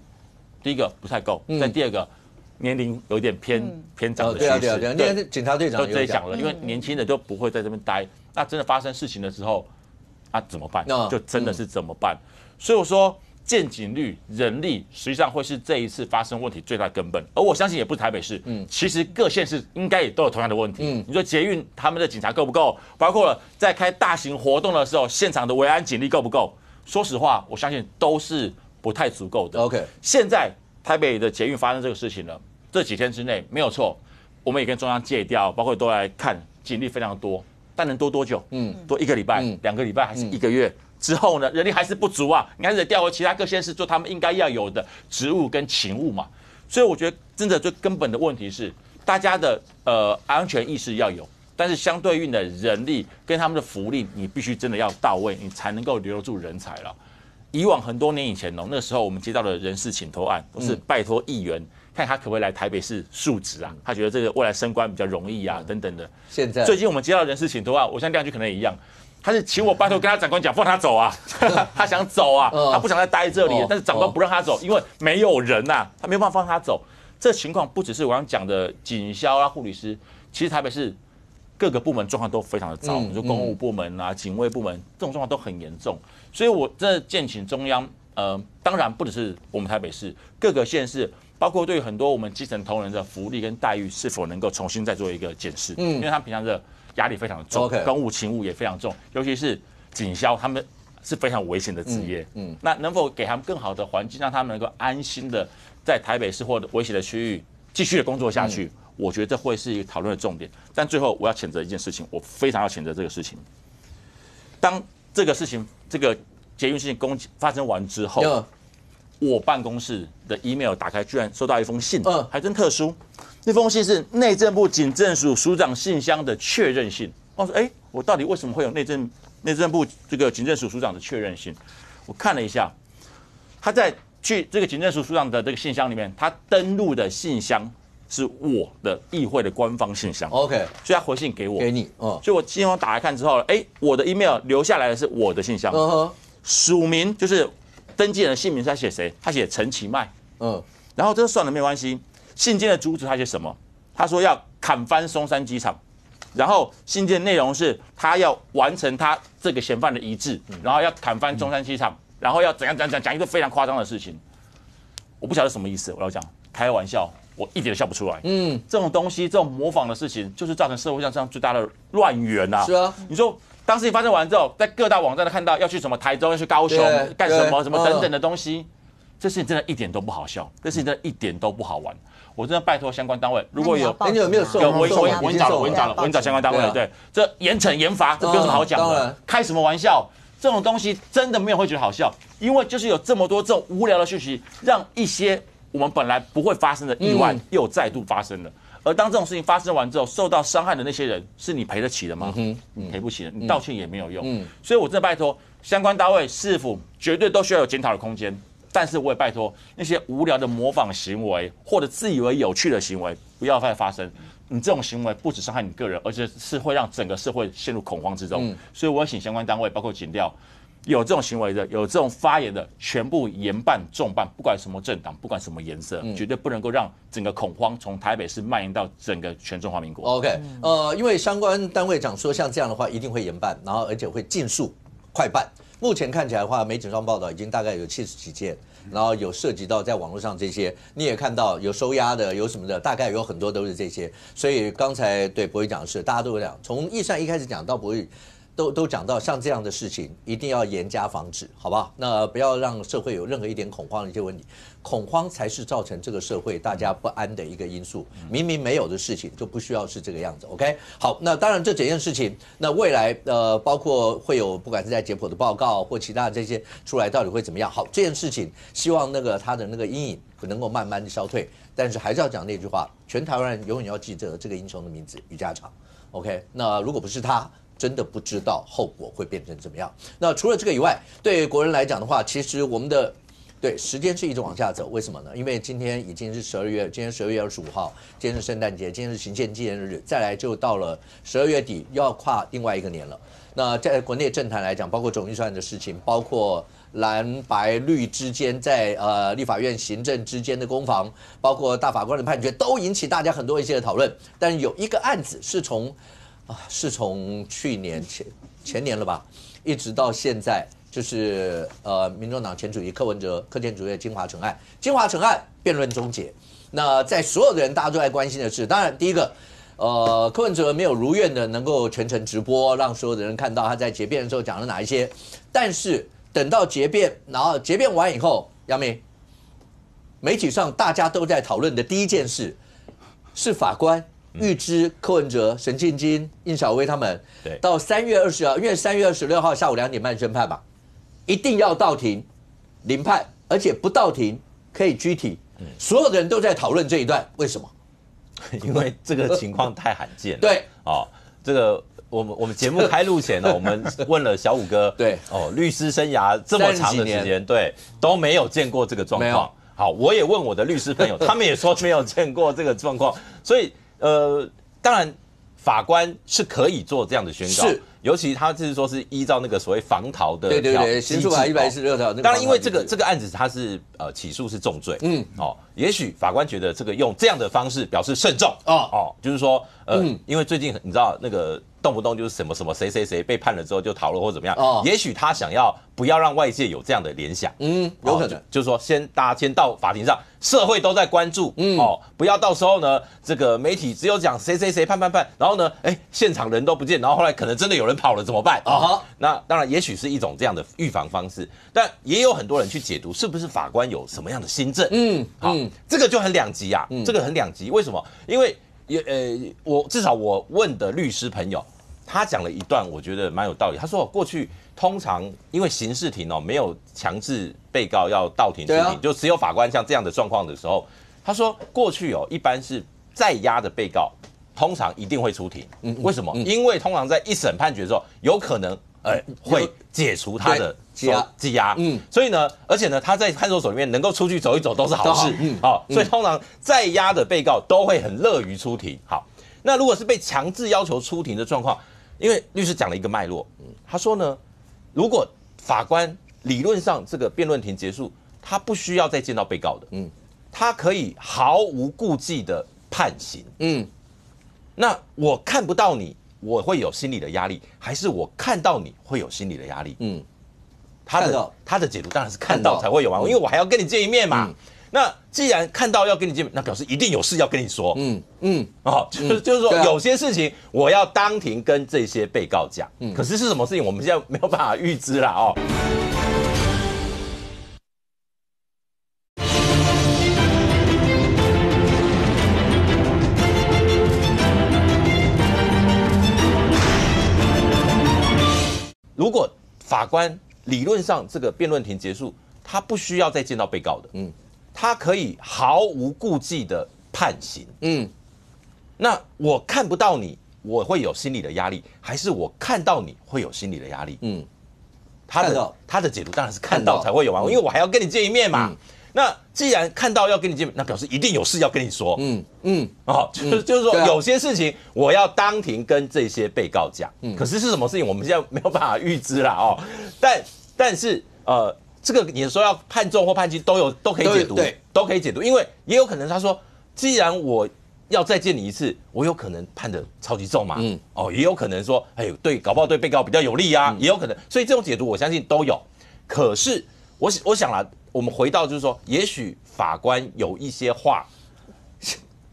第一个不太够，再第二个年龄有点偏长的趋势。对，警察队长都直接讲了，因为年轻人都不会在这边待，那真的发生事情的时候，怎么办？就真的是怎么办？所以我说，建警率、人力实际上会是这一次发生问题最大的根本，而我相信也不是台北市，其实各县市应该也都有同样的问题。你说捷运他们的警察够不够？包括在开大型活动的时候，现场的维安警力够不够？说实话，我相信都是不太足够的。OK， 现在台北的捷运发生这个事情了，这几天之内没有错，我们也跟中央借调，包括都来看，警力非常多，但能多多久？多1个礼拜、2个礼拜还是1个月？之后呢，人力还是不足啊，你还是得调回其他各县市做他们应该要有的职务跟勤务嘛。所以我觉得真的最根本的问题是，大家的安全意识要有，但是相对应的人力跟他们的福利，你必须真的要到位，你才能够留住人才了。以往很多年以前那个时候我们接到的人事请托案，都是拜托议员看他可不可以来台北市述职啊，他觉得这个未来升官比较容易啊，等等的。现在最近我们接到人事请托案，我相信亮君可能也一样。他是请我拜托跟他长官讲，放他走啊，他想走啊，他不想再待这里，但是长官不让他走，因为没有人呐，他没有办法放他走。这情况不只是我刚讲的警消啊、护理师，其实台北市各个部门状况都非常的糟，你说公务部门啊、警卫部门这种状况都很严重，所以我真的建请中央当然不只是我们台北市，各个县市，包括对很多我们基层同仁的福利跟待遇，是否能够重新再做一个检视？因为他们平常的压力非常的重，公务勤务也非常重，尤其是警消，他们是非常危险的职业。那能否给他们更好的环境，让他们能够安心的在台北市或者危险的区域继续的工作下去？我觉得这会是一个讨论的重点。但最后我要谴责一件事情，我非常要谴责这个事情。当这个事情，这个捷运事情攻击发生完之后，我办公室的 email 打开，居然收到一封信，还真特殊。那封信是内政部警政署署长信箱的确认信。我说，我到底为什么会有内政部这个警政署署长的确认信？我看了一下，他在去这个警政署署长的这个信箱里面，他登录的信箱是我的议会的官方信箱。OK， 所以他回信给我，给你，所以我信箱打开看之后，我的 email 留下来的是我的信箱，署名就是登记人的姓名是他写谁？他写陈其迈，然后这算了没关系。信件的主旨他写什么？他说要砍翻松山机场，然后信件内容是他要完成他这个嫌犯的遗志，然后要砍翻松山机场，然后要怎样讲一个非常夸张的事情。我不晓得什么意思，我要讲开玩笑，我一点都笑不出来。这种东西，这种模仿的事情，就是造成社会上这样最大的乱源啊。是啊，你说当事情发生完之后，在各大网站都看到要去什么台中，要去高雄干什么等等的东西，这事情真的一点都不好笑，这事情真的一点都不好玩。我真的拜托相关单位，如果有你有没有送？我已经找相关单位了。对，这严惩严罚，这没有什么好讲的。开什么玩笑？这种东西真的没有人会觉得好笑，因为就是有这么多这种无聊的讯息，让一些我们本来不会发生的意外又再度发生了。而当这种事情发生完之后，受到伤害的那些人，是你赔得起的吗？赔不起的，你道歉也没有用。所以我真的拜托相关单位，市府绝对都需要有检讨的空间。但是我也拜托那些无聊的模仿行为或者自以为有趣的行为不要再发生。你这种行为不只伤害你个人，而且是会让整个社会陷入恐慌之中。所以我要请相关单位，包括警调，有这种行为的、有这种发言的，全部严办重办，不管什么政党，不管什么颜色，绝对不能够让整个恐慌从台北市蔓延到整个全中华民国。OK， 因为相关单位讲说，像这样的话一定会严办，然后而且会尽速快办。目前看起来的话，媒体上报道已经大概有70几件，然后有涉及到在网络上这些，你也看到有收押的，有什么的，大概有很多都是这些。所以刚才对博宇讲的是，大家都有讲，从易善一开始讲到博宇。都讲到像这样的事情一定要严加防止，好不好？那不要让社会有任何一点恐慌的一些问题，恐慌才是造成这个社会大家不安的一个因素。明明没有的事情就不需要是这个样子 ，OK？ 好，那当然这整件事情，那未来包括会有不管是在解剖的报告或其他的这些出来，到底会怎么样？好，这件事情希望他的那个阴影能够慢慢的消退，但是还是要讲那句话，全台湾人永远要记得这个英雄的名字余家常 ，OK？ 那如果不是他。真的不知道后果会变成怎么样。那除了这个以外，对国人来讲的话，其实我们的时间是一直往下走。为什么呢？因为今天已经是今天12月25号，今天是圣诞节，今天是行宪纪念日，再来就到了12月底，又要跨另外一个年了。那在国内政坛来讲，包括总预算的事情，包括蓝白绿之间在立法院行政之间的攻防，包括大法官的判决，都引起大家很多一些的讨论。但有一个案子是从去年前年了吧，一直到现在，就是民众党前主席柯建筑的金华城案，辩论终结。那在所有的人大家都在关心的是，当然第一个，柯文哲没有如愿的能够全程直播，让所有的人看到他在结辩的时候讲了哪一些。但是等到结辩，然后结辩完以后，杨明，媒体上大家都在讨论的第一件事是法官。预知柯文哲、沈庆金、应晓薇他们到3月20号，因为3月26号下午2点半宣判嘛，一定要到庭临判，而且不到庭可以拘提。所有的人都在讨论这一段，为什么？因为这个情况太罕见了。对，这个我们节目开录前呢，我们问了小武哥，对，律师生涯这么长的时间，对，都没有见过这个状况。好，我也问我的律师朋友，他们也说没有见过这个状况，所以。当然，法官是可以做这样的宣告，是，尤其他就是说是依照那个所谓防逃的对，刑诉法116条。当然，因为这个案子它是起诉是重罪，也许法官觉得这个用这样的方式表示慎重，就是说因为最近你知道那个动不动就是什么什么谁谁谁被判了之后就逃了或怎么样，也许他想要不要让外界有这样的联想，有可能就是说大家先到法庭上，社会都在关注，不要到时候呢这个媒体只有讲谁谁谁判，然后呢现场人都不见，然后后来可能真的有人跑了怎么办？那当然也许是一种这样的预防方式，但也有很多人去解读是不是法官有什么样的新政，这个就很两极啊，这个很两极，为什么？因为至少我问的律师朋友，他讲了一段我觉得蛮有道理。他说过去通常因为刑事庭没有强制被告要到庭出庭，就只有法官像这样的状况的时候，他说过去一般是在押的被告通常一定会出庭，为什么？因为通常在一审判决之后，有可能会解除他的羁押，所以呢，而且呢，他在看守所里面能够出去走一走都是好事，所以通常在押的被告都会很乐于出庭。好，那如果是被强制要求出庭的状况，因为律师讲了一个脉络，他说呢，如果法官理论上这个辩论庭结束，他不需要再见到被告的，他可以毫无顾忌的判刑，那我看不到你，我会有心理的压力，还是我看到你会有心理的压力？他的解读当然是看到才会有嘛，因为我还要跟你见一面嘛。那既然看到要跟你见面，那表示一定有事要跟你说。就是说有些事情我要当庭跟这些被告讲。可是是什么事情，我们现在没有办法预知啦。如果法官理论上这个辩论庭结束，他不需要再见到被告的，他可以毫无顾忌的判刑，那我看不到你，我会有心理的压力，还是我看到你会有心理的压力？他的解读当然是看到才会有嘛，因为我还要跟你见一面嘛。那既然看到要跟你见面，那表示一定有事要跟你说。就是说有些事情我要当庭跟这些被告讲。可是是什么事情，我们现在没有办法预知啦。但是这个你说要判重或判轻都可以解读，都可以解读，因为也有可能他说，既然我要再见你一次，我有可能判得超级重嘛。也有可能说，对，搞不好对被告比较有利啊，也有可能，所以这种解读我相信都有。可是我想啦。我们回到就是说，也许法官有一些话，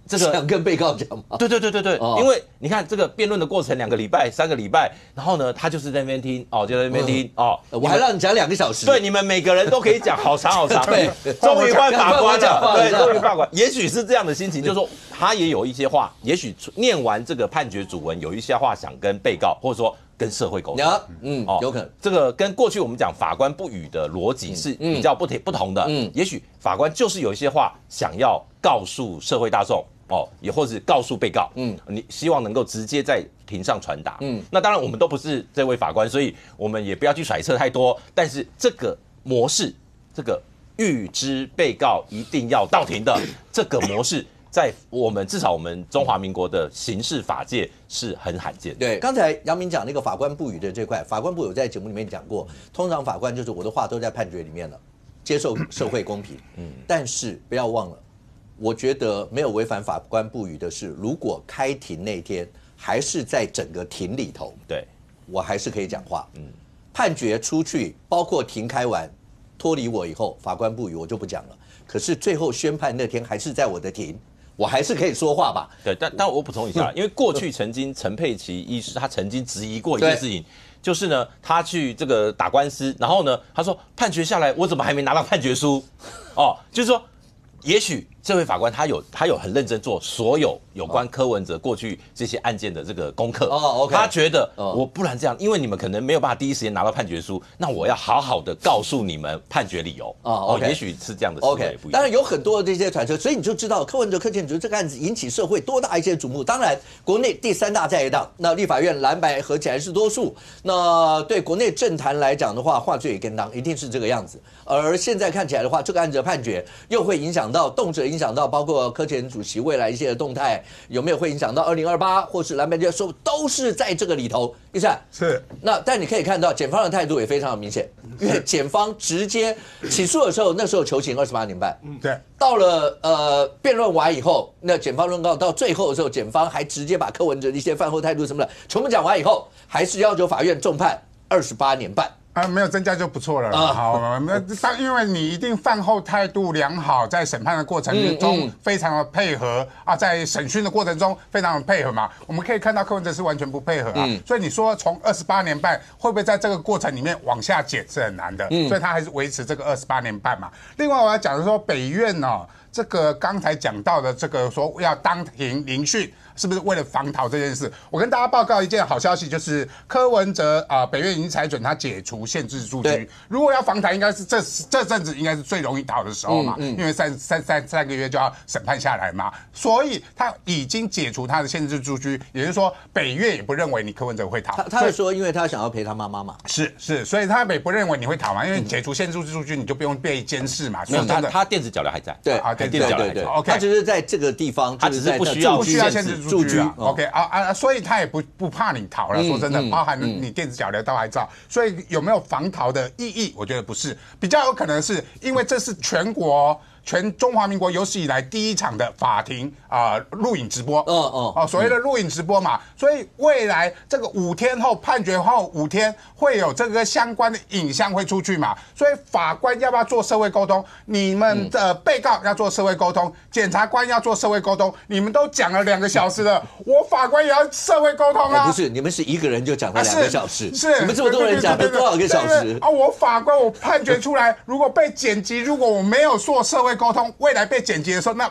这个想跟被告讲吗？对，因为你看这个辩论的过程2个礼拜、3个礼拜，然后呢，他就是在那边听，就在那边听，我还让你讲2个小时，对，你们每个人都可以讲好长好长，对，终于换法官了，对，终于法官，也许是这样的心情，就是说他也有一些话，也许念完这个判决主文，有一些话想跟被告，或者说跟社会沟通，有可能这个跟过去我们讲法官不语的逻辑是比较不同的，也许法官就是有一些话想要告诉社会大众。也或是告诉被告，你希望能够直接在庭上传达，那当然我们都不是这位法官，所以我们也不要去揣测太多。但是这个模式，这个预知被告一定要到庭的这个模式，在至少我们中华民国的刑事法界是很罕见的。对，刚才杨明讲那个法官不语的这块，法官不有在节目里面讲过，通常法官就是我的话都在判决里面了，接受社会公平。但是不要忘了。我觉得没有违反法官不语的是，如果开庭那天还是在整个庭里头，对，我还是可以讲话。判决出去，包括庭开完，脱离我以后，法官不语我就不讲了。可是最后宣判那天还是在我的庭，我还是可以说话吧？对，但我补充一下，因为过去曾经陈佩琪医师他曾经质疑过一件事情，就是呢，他去这个打官司，然后呢，他说判决下来，我怎么还没拿到判决书？就是说。也许这位法官他有很认真做所有有关柯文哲过去这些案件的这个功课。他觉得我不然这样，因为你们可能没有办法第一时间拿到判决书，那我要好好的告诉你们判决理由。也许是这样的思维不一样。当然有很多的这些传说，所以你就知道柯文哲、柯建哲这个案子引起社会多大一些瞩目。当然，国内第3大在野党，那立法院蓝白合起来是多数，那对国内政坛来讲的话，话最跟当一定是这个样子。而现在看起来的话，这个案子的判决又会影响到，动辄影响到包括柯前主席未来一些的动态，有没有会影响到2028或是蓝白这说都是在这个里头。一善是那，但你可以看到检方的态度也非常的明显，因为检方直接起诉的时候，那时候求刑28年半，对，到了辩论完以后，那检方论告到最后的时候，检方还直接把柯文哲的一些饭后态度什么的全部讲完以后，还是要求法院重判28年半。没有增加就不错了啦。好，因为你一定饭后态度良好，在审判的过程中非常的配合啊，在审讯的过程中非常的配合嘛。我们可以看到柯文哲是完全不配合啊，所以你说从28年半会不会在这个过程里面往下减是很难的，所以他还是维持这个28年半嘛。另外我要讲的说北院呢，这个刚才讲到的这个说要当庭聆讯，是不是为了防逃这件事？我跟大家报告一件好消息，就是柯文哲北院已经裁准他解除限制住居。如果要防逃，应该是这阵子应该是最容易逃的时候嘛，因为三个月就要审判下来嘛，所以他已经解除他的限制住居，也就是说北院也不认为你柯文哲会逃。他会说，因为他想要陪他妈妈嘛。是，所以他也不认为你会逃嘛，因为解除限制住居，你就不用被监视嘛。没有，他电子脚镣还在。对啊，电子脚镣还在。OK，他只是在这个地方，他只是不需要限制住居。OK 所以他也不怕你逃了。说真的，包含你电子脚镣都还照，所以有没有防逃的意义？我觉得不是，比较有可能是因为这是全中华民国有史以来第一场的法庭录影直播，所谓的录影直播嘛，所以未来这个5天后判决后5天会有这个相关的影像会出去嘛，所以法官要不要做社会沟通？你们的被告要做社会沟通，检察官要做社会沟通，你们都讲了2个小时了，我法官也要社会沟通啊！不是，你们是一个人就讲了2个小时，是你们这么多人讲了多少个小时啊？我法官我判决出来，如果被剪辑，如果我没有做社会沟通，未来被剪辑的时候，那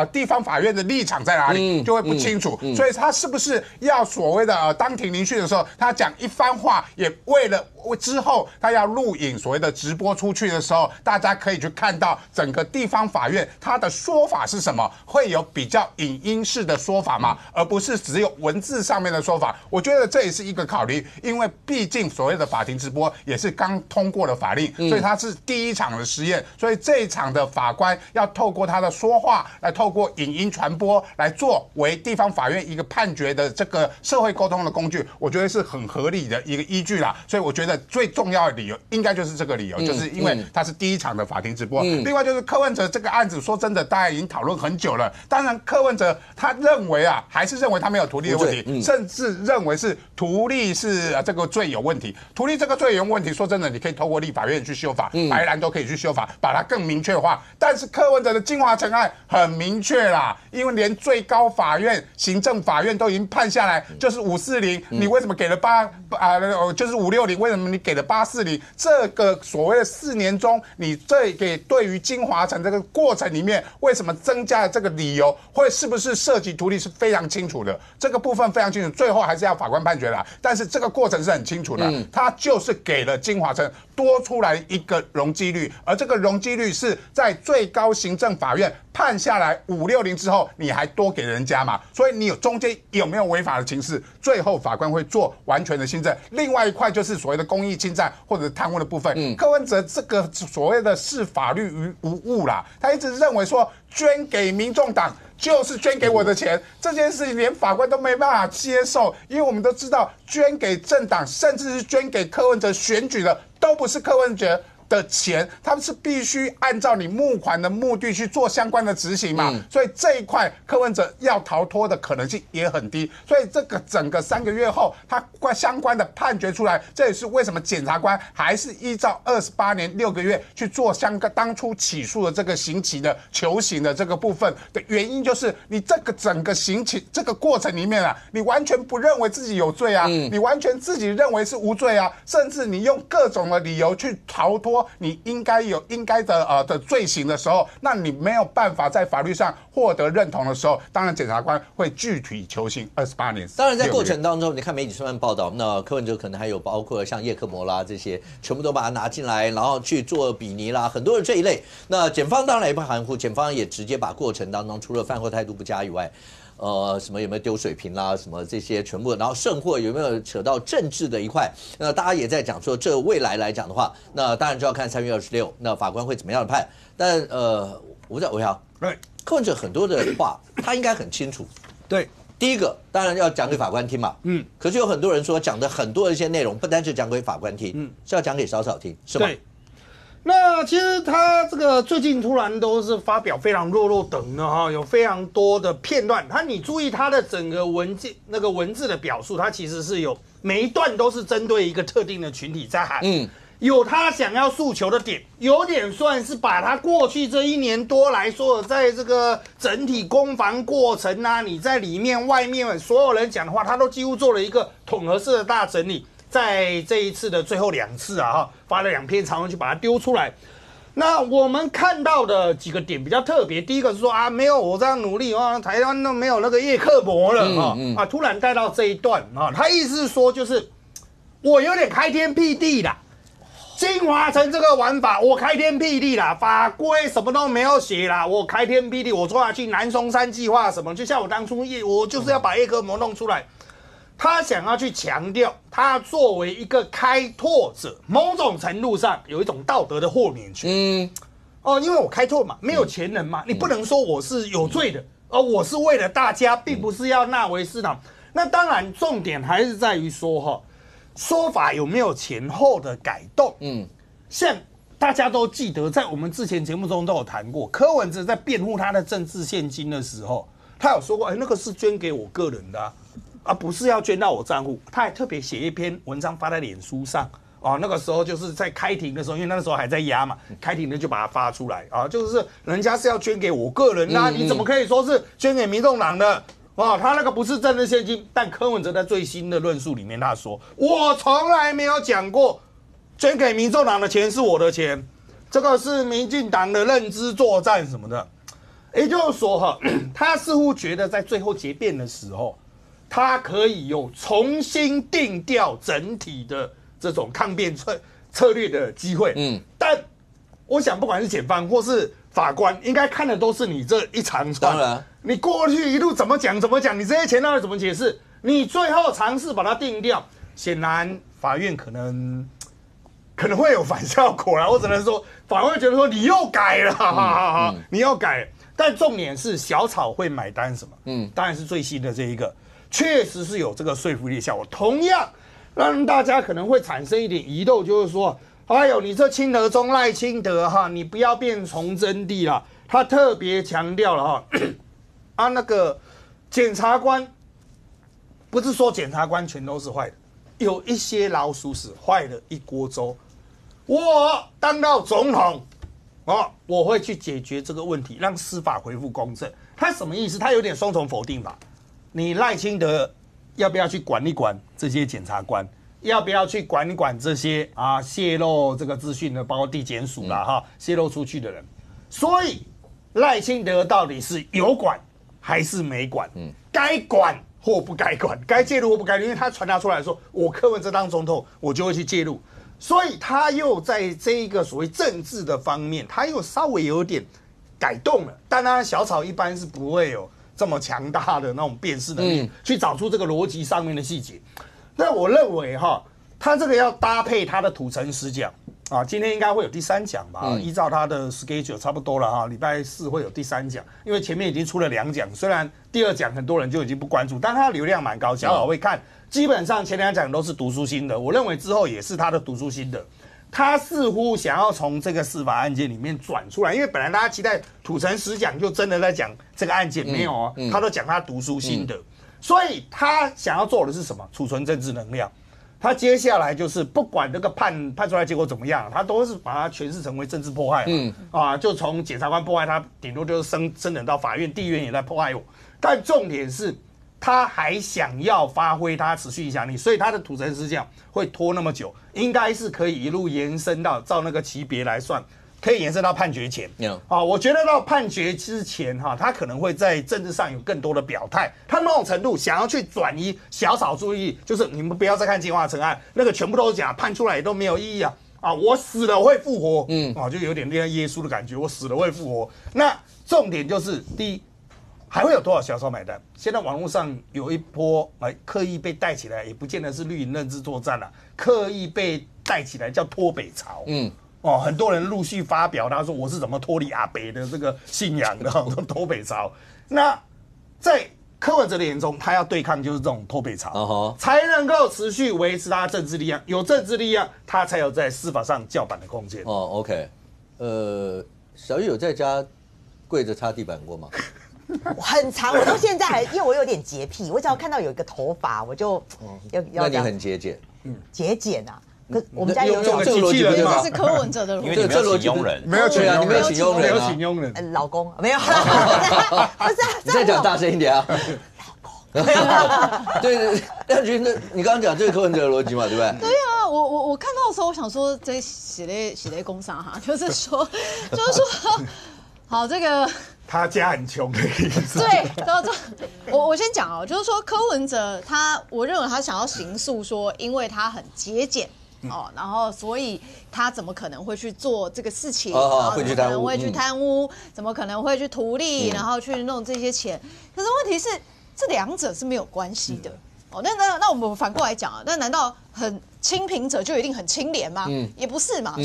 地方法院的立场在哪里就会不清楚。所以他是不是要所谓的当庭聆讯的时候，他讲一番话，也为了之后他要录影所谓的直播出去的时候，大家可以去看到整个地方法院他的说法是什么，会有比较影音式的说法嘛，而不是只有文字上面的说法。我觉得这也是一个考虑，因为毕竟所谓的法庭直播也是刚通过的法令，所以它是第一场的实验，所以这一场的法官要透过他的说话，来透过影音传播来作为地方法院一个判决的这个社会沟通的工具，我觉得是很合理的一个依据啦。所以我觉得最重要的理由应该就是这个理由，就是因为它是第一场的法庭直播。另外就是柯文哲这个案子，说真的，大家已经讨论很久了。当然，柯文哲他认为还是认为他没有图利的问题，甚至认为是图利是这个罪有问题。图利这个罪有问题，说真的，你可以透过立法院去修法，白蓝都可以去修法，把它更明确化。但是柯文哲的金华城案很明确啦，因为连最高法院、行政法院都已经判下来，就是540，你为什么给了就是560，为什么你给了840？这个所谓的4年中，你对于金华城这个过程里面，为什么增加了这个理由，是不是涉及图利是非常清楚的，这个部分非常清楚，最后还是要法官判决啦。但是这个过程是很清楚的，他就是给了金华城多出来一个容积率，而这个容积率是在最高行政法院判下来560之后，你还多给人家嘛？所以你中间有没有违法的情事？最后法官会做完全的新政。另外一块就是所谓的公益侵占或者贪污的部分。柯文哲这个所谓的视法律于无物啦，他一直认为说捐给民众党就是捐给我的钱，这件事情连法官都没办法接受，因为我们都知道捐给政党，甚至是捐给柯文哲选举的，都不是柯文哲的钱，他们是必须按照你募款的目的去做相关的执行嘛，所以这一块柯文哲要逃脱的可能性也很低，所以这个整个3个月后，他相关的判决出来，这也是为什么检察官还是依照28年6个月去做当初起诉的这个刑期的求刑的这个部分的原因，就是你这个整个刑期这个过程里面啊，你完全不认为自己有罪啊，你完全自己认为是无罪啊，甚至你用各种的理由去逃脱你应该的罪行的时候，那你没有办法在法律上获得认同的时候，当然检察官会具体求刑28年。当然在过程当中，你看媒体新闻报道，那柯文哲可能还有包括像叶克膜啦这些，全部都把它拿进来，然后去做比拟啦，很多的这一类。那检方当然也不含糊，检方也直接把过程当中除了饭后态度不佳以外，什么有没有丢水瓶啦，什么这些全部，然后甚或有没有扯到政治的一块，那大家也在讲说，这未来来讲的话，那当然就要看3月26，那法官会怎么样的判。但我在我想，对，柯文哲很多的话，他应该很清楚。对，第一个当然要讲给法官听嘛，可是有很多人说讲的很多的一些内容，不单是讲给法官听，是要讲给少少听，是吗？对。那其实他这个最近突然都是发表非常弱等的哈，有非常多的片段。你注意他的整个文字的表述，他其实是有每一段都是针对一个特定的群体在喊，有他想要诉求的点，有点算是把他过去这1年多来说，在这个整体攻防过程啊，你在里面外面所有人讲的话，他都几乎做了一个统合式的大整理。在这一次的最后2次啊，发了2篇长文去把它丢出来。那我们看到的几个点比较特别，第一个是说啊，没有我这样努力啊，台湾都没有那个叶克膜了突然带到这一段啊，他意思是说就是我有点开天辟地啦，金华城这个玩法我开天辟地啦，法规什么都没有写啦，我开天辟地，我说下去南松山计划什么，就像我当初我就是要把叶克膜弄出来。他想要去强调，他作为一个开拓者，某种程度上有一种道德的豁免权。因为我开拓嘛，没有前人嘛，你不能说我是有罪的，我是为了大家，并不是要纳为私囊。那当然，重点还是在于说说法有没有前后的改动。像大家都记得，在我们之前节目中都有谈过，柯文哲在辩护他的政治现金的时候，他有说过，那个是捐给我个人的不是要捐到我账户。他还特别写一篇文章发在脸书上那个时候就是在开庭的时候，因为那个时候还在押嘛，开庭的就把它发出来就是人家是要捐给我个人你怎么可以说是捐给民众党的他那个不是政治现金。但柯文哲在最新的论述里面他说，我从来没有讲过捐给民众党的钱是我的钱，这个是民进党的认知作战什么的。也就是说他似乎觉得在最后结辩的时候，他可以有重新定调整体的这种抗辩策略的机会。但我想不管是检方或是法官，应该看的都是你这一长串。当然，你过去一路怎么讲，你这些钱到底怎么解释？你最后尝试把它定调，显然法院可能会有反效果啦。我只能说，法官会觉得说你又改了，你又改了。但重点是小草会买单什么？当然是最新的这一个。确实是有这个说服力效果，同样让大家可能会产生一点疑窦，就是说，你这清德中赖清德你不要变崇祯帝啦。他特别强调了那个检察官不是说检察官全都是坏的，有一些老鼠屎坏了一锅粥。我当到总统我会去解决这个问题，让司法恢复公正。他什么意思？他有点双重否定吧。你赖清德要不要去管一管这些检察官？要不要去管一管这些泄露这个资讯的，包括地检署啦泄露出去的人？所以赖清德到底是有管还是没管？该管或不该管，该介入或不该介入，因为他传达出来说，我柯文哲当总统，我就会去介入。所以他又在这一个所谓政治的方面，他又稍微有点改动了。但他小草一般是不会有这么强大的那种辨识能力，去找出这个逻辑上面的细节。但我认为他这个要搭配他的土城10讲今天应该会有第3讲吧？依照他的 schedule 差不多了礼拜4会有第3讲，因为前面已经出了2讲，虽然第2讲很多人就已经不关注，但他的流量蛮高，小草会看。基本上前2讲都是读书心得，我认为之后也是他的读书心得。他似乎想要从这个司法案件里面转出来，因为本来大家期待土城10讲就真的在讲这个案件，没有他都讲他读书心得，所以他想要做的是什么？储存政治能量。他接下来就是不管这个判出来结果怎么样，他都是把它诠释成为政治迫害就从检察官迫害他，顶多就是升等到法院，地院也在迫害我。但重点是，他还想要发挥他持续影响力，所以他的土城10讲会拖那么久，应该是可以一路延伸到照那个级别来算，可以延伸到判决前。我觉得到判决之前他可能会在政治上有更多的表态。他某种程度想要去转移小草注意力，就是你们不要再看金华城案，那个全部都是假，判出来也都没有意义我死了会复活，就有点像耶稣的感觉，我死了会复活。那重点就是第一，还会有多少小抄买单？现在网络上有一波刻意被带起来，也不见得是绿营认知作战了，刻意被带起来叫脱北潮。很多人陆续发表，他说我是怎么脱离阿北的这个信仰的，脱北潮。那在柯文哲的眼中，他要对抗就是这种脱北潮，才能够持续维持他的政治力量。有政治力量，他才有在司法上叫板的空间。OK， 小玉有在家跪着擦地板过吗？很长，我到现在还，因为我有点洁癖，我只要看到有一个头发，我就要。那你很节俭，节俭啊。可我们家有这个逻辑，这是柯文哲的逻辑，因为你没有请佣人，没有请佣人，没有请佣人，没有请佣人，老公没有，不是啊，你再讲大声一点啊。对，亮君，你刚刚讲这个柯文哲的逻辑嘛，对不对？对啊，我看到的时候，我想说这写在工商哈，就是说，好这个。他家很穷的意思。对，我先讲哦，就是说柯文哲我认为他想要形塑说，因为他很节俭然后所以他怎么可能会去做这个事情？怎么可能会去贪污？怎么可能会去图利？然后去弄这些钱？可是问题是，这两者是没有关系的。那我们反过来讲啊，那难道很清贫者就一定很清廉吗？也不是嘛。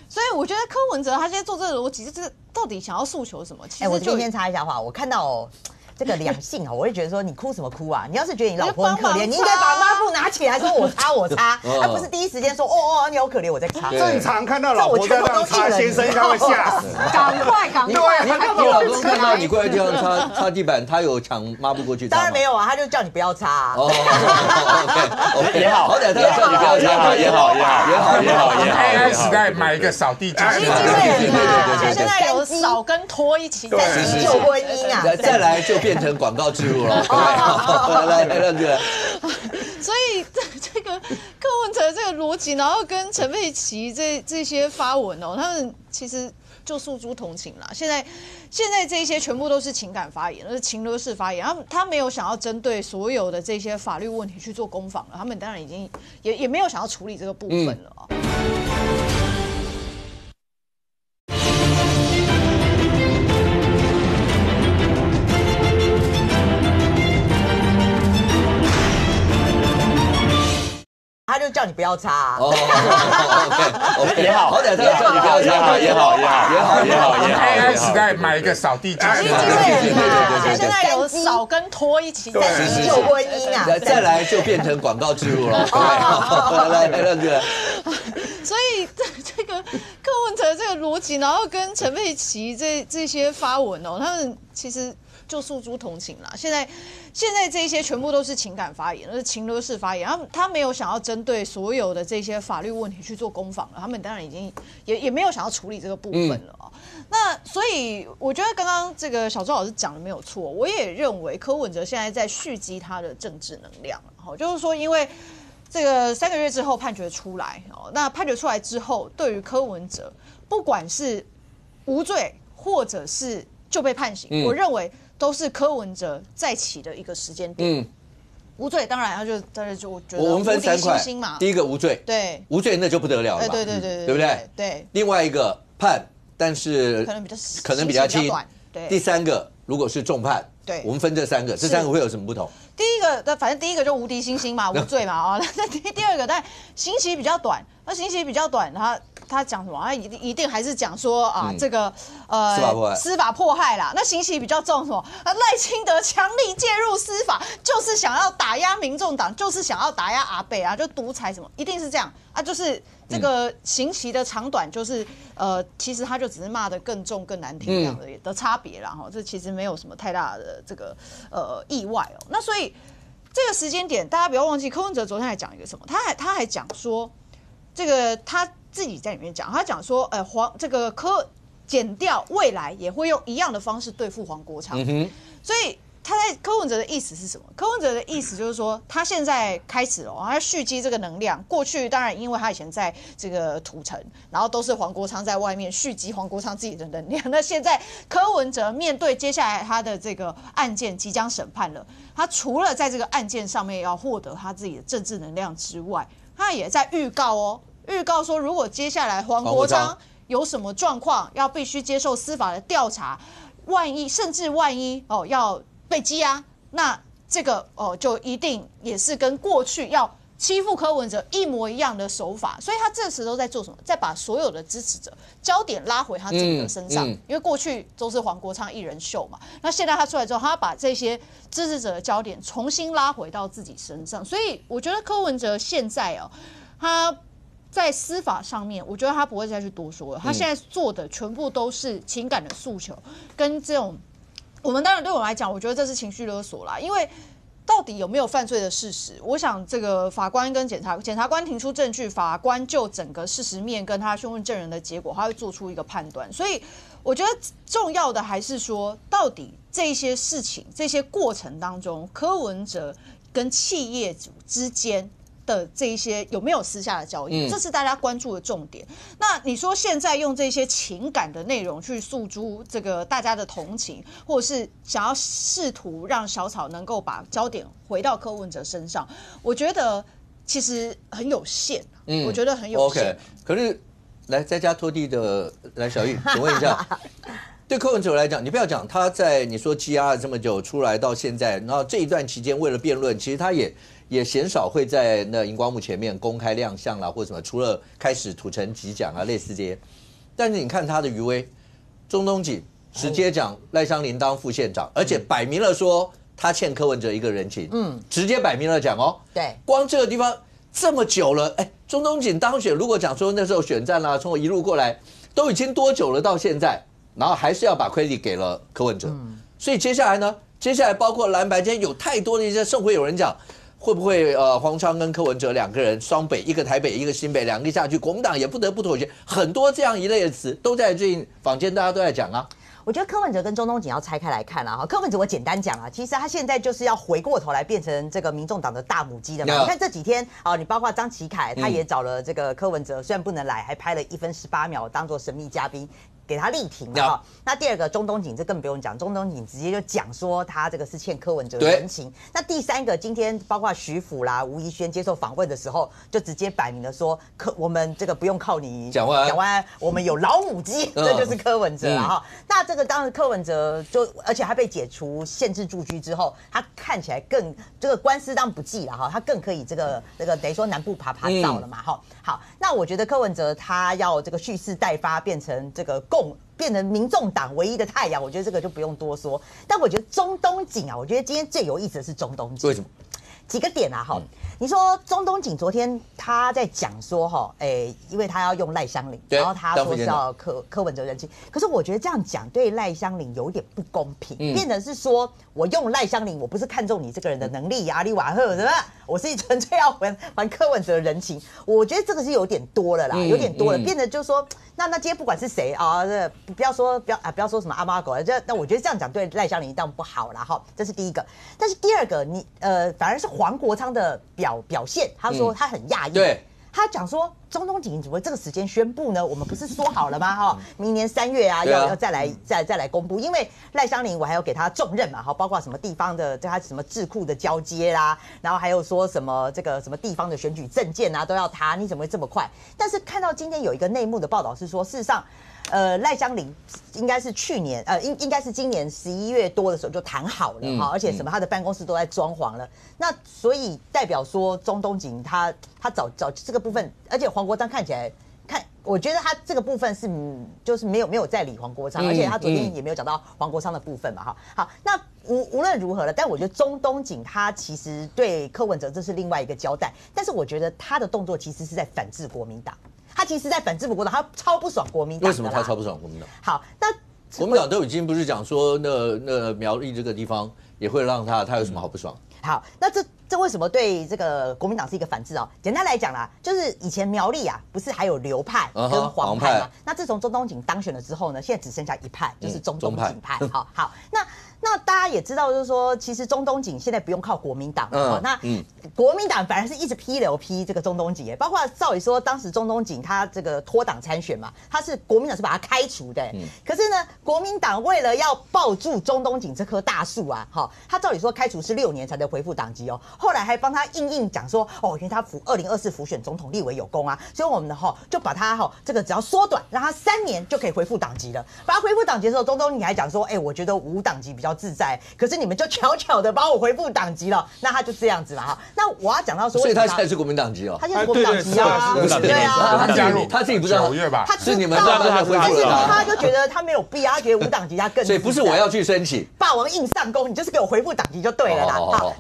所以我觉得柯文哲他现在做这个逻辑，这到底想要诉求什么？其实我今天插一下话，我看到这个两性我会觉得说你哭什么哭啊？你要是觉得你老婆很可怜，你应该把抹布拿起来说我擦，而不是第一时间说你好可怜，我在擦。正常看到老婆在那擦，先生应该会吓死。赶快！你老公看到你跪在地上擦地板，他有抢抹布过去擦吗？当然没有啊，他就叫你不要擦。也好，好歹他叫你不要擦，也好。AI 时代买一个扫地机器人，对，现在有扫跟拖一起在救婚姻啊，再来就变成广告植入了。来，让这个。所以这个柯文哲这个逻辑，然后跟陈佩琪这些发文他们其实就诉诸同情啦。现在这些全部都是情感发言，是情勒式发言。他没有想要针对所有的这些法律问题去做攻防了，他们当然已经也没有想要处理这个部分了。他就叫你不要擦。也好，好歹他叫你不要擦，也好。AI 时代买一个扫地机器人，现在有扫跟拖一起在救婚姻啊，再来就变成广告植入了。来，让这个。所以这个柯文哲这个逻辑，然后跟陈佩琪这些发文他们其实就诉诸同情啦。现在这些全部都是情感发言，是情勒式发言。他没有想要针对所有的这些法律问题去做攻防了，他们当然已经也没有想要处理这个部分了。那所以我觉得刚刚这个小周老师讲的没有错，我也认为柯文哲现在在蓄积他的政治能量，就是说因为这个3个月之后判决出来，那判决出来之后，对于柯文哲，不管是无罪或者是就被判刑，我认为都是柯文哲再起的一个时间点。无罪当然当然就我觉得我们分3块嘛。第一个无罪，对，无罪那就不得了了，对不对？对。另外一个判，但是可能比较轻。对。第3个如果是重判，对，我们分这3个，这3个会有什么不同？第一个，反正第一个就无敌星星嘛，无罪嘛那第二个，但刑期比较短，他讲什么？他一定还是讲说这个司法迫害啦。那刑期比较重什么？赖清德强力介入司法，就是想要打压民众党，就是想要打压阿北就独裁什么，一定是这样就是这个刑期的长短，就是其实他就只是骂得更重、更难听这样的差别啦这其实没有什么太大的这个意外那所以这个时间点，大家不要忘记，柯文哲昨天还讲一个什么？他还讲说，这个他自己在里面讲，他讲说，这个检调未来也会用一样的方式对付黄国昌，所以柯文哲的意思是什么？柯文哲的意思就是说，他现在开始他要蓄积这个能量。过去当然因为他以前在这个土城，然后都是黄国昌在外面蓄积黄国昌自己的能量。那现在柯文哲面对接下来他的这个案件即将审判了，他除了在这个案件上面要获得他自己的政治能量之外，他也在预告说，如果接下来黄国昌有什么状况，要必须接受司法的调查。甚至万一要被羁押，那这个就一定也是跟过去要欺负柯文哲一模一样的手法，所以他这时候在做什么？在把所有的支持者焦点拉回他自己的身上，因为过去都是黄国昌一人秀嘛，那现在他出来之后，他要把这些支持者的焦点重新拉回到自己身上，所以我觉得柯文哲现在他在司法上面，我觉得他不会再去多说了，他现在做的全部都是情感的诉求，跟这种我们当然对我来讲，我觉得这是情绪勒索啦，因为到底有没有犯罪的事实？我想这个法官跟检察官提出证据，法官就整个事实面跟他讯问证人的结果，他会做出一个判断。所以我觉得重要的还是说，到底这些事情、这些过程当中，柯文哲跟企业主之间的这一些有没有私下的交易，这是大家关注的重点。那你说现在用这些情感的内容去诉诸这个大家的同情，或者是想要试图让小草能够把焦点回到柯文哲身上，我觉得其实很有限。我觉得很有限。OK， 可是来在家拖地的来小玉，请问一下。对柯文哲来讲，你不要讲他在你说羁押了这么久出来到现在，然后这一段期间为了辩论，其实他也鲜少会在那荧光幕前面公开亮相啦，或者什么，除了开始土城级奖啊类似这些。但是你看他的余威，中东锦直接讲赖香伶当副县长，而且摆明了说他欠柯文哲一个人情，直接摆明了讲哦。对，光这个地方这么久了，中东锦当选，如果讲说那时候选战啦，从我一路过来，都已经多久了到现在，然后还是要把 credit 给了柯文哲，所以接下来呢？接下来包括蓝白间有太多的一些，甚会有人讲。会不会黄昌跟柯文哲两个人双北，一个台北一个新北，两个下去，国民党也不得不妥协，很多这样一类的词都在最近坊间大家都在讲啊。我觉得柯文哲跟中东锦要拆开来看啦哈。柯文哲我简单讲啊，其实他现在就是要回过头来变成这个民众党的大母鸡的嘛。你看这几天你包括张启凯，他也找了这个柯文哲，虽然不能来，还拍了1分18秒当做神秘嘉宾。给他力挺了哈。那第二个中东锦，这更不用讲，中东锦直接就讲说他这个是欠柯文哲人情。那第三个，今天包括徐府啦、吴怡轩接受访问的时候，就直接摆明了说，我们这个不用靠你蒋万安，我们有老母鸡，这就是柯文哲了哈。那这个当然柯文哲就，而且他被解除限制住居之后，他看起来更这个官司当然不济了哈，他更可以这个等于说南部爬照了嘛哈。好，那我觉得柯文哲他要这个蓄势待发，变成这个变成民众党唯一的太阳，我觉得这个就不用多说。但我觉得中东锦啊，我觉得今天最有意思的是中东锦。为什么？几个点啊哈。你说中东锦昨天他在讲说哈，因为他要用赖香伶，然后他说是要柯文哲人气，可是我觉得这样讲对赖香伶有点不公平，变成是说我用赖香伶，我不是看中你这个人的能力，阿里瓦赫对吧？我是纯粹要还柯文哲人情，我觉得这个是有点多了啦，有点多了，变得就是说，那今天不管是谁啊，不要说什么阿猫阿狗，那我觉得这样讲对赖香伶当然不好啦哈，这是第一个。但是第二个，反而是黄国昌的表现，他说他很讶异，对，他讲说中东锦怎么这个时间宣布呢？我们不是说好了吗？哈，明年3月啊，要再来公布，因为赖香伶我还要给他重任嘛，哈，包括什么地方的他什么智库的交接啦，然后还有说什么这个什么地方的选举政见啊，都要他，你怎么会这么快？但是看到今天有一个内幕的报道是说，事实上。赖香伶应该是去年应该是今年11月多的时候就谈好了哈，而且什么他的办公室都在装潢了，那所以代表说中东锦他找这个部分，而且黄国昌看起来我觉得他这个部分是就是没有在理黄国昌，而且他昨天也没有讲到黄国昌的部分嘛哈。好，那无论如何了，但我觉得中东锦他其实对柯文哲这是另外一个交代，但是我觉得他的动作其实是在反制国民党。他其实在反制国民党，他超不爽国民党。为什么他超不爽国民党？好，那国民党都已经不是讲说那苗栗这个地方也会让他有什么好不爽？好，那这为什么对这个国民党是一个反制哦？简单来讲啦，就是以前苗栗啊，不是还有刘派跟黄派吗？那自从中东锦当选了之后呢，现在只剩下一派，就是中东锦派。好，那大家也知道，就是说，其实中东锦现在不用靠国民党了，那国民党反而是一直批流批这个中东锦，包括照理说，当时中东锦他这个脱党参选嘛，他是国民党是把他开除的，可是呢，国民党为了要抱住中东锦这棵大树啊，他照理说开除是6年才能恢复党籍哦，后来还帮他硬讲说，因为他2024辅选总统立委有功啊，所以我们呢就把他这个只要缩短，让他3年就可以恢复党籍了。把他恢复党籍的时候，中东锦还讲说，我觉得无党籍比较自在，可是你们就巧巧的把我恢复党籍了，那他就这样子了哈。那我要讲到说，所以他现在是国民党籍哦，他现在是国民党籍啊，对啊，他自己不知道9月吧，他是你们让他恢复的，他就觉得他没有必要，他觉得无党籍他更，所以不是我要去申请，霸王硬上弓，你就是给我恢复党籍就对了啦。好，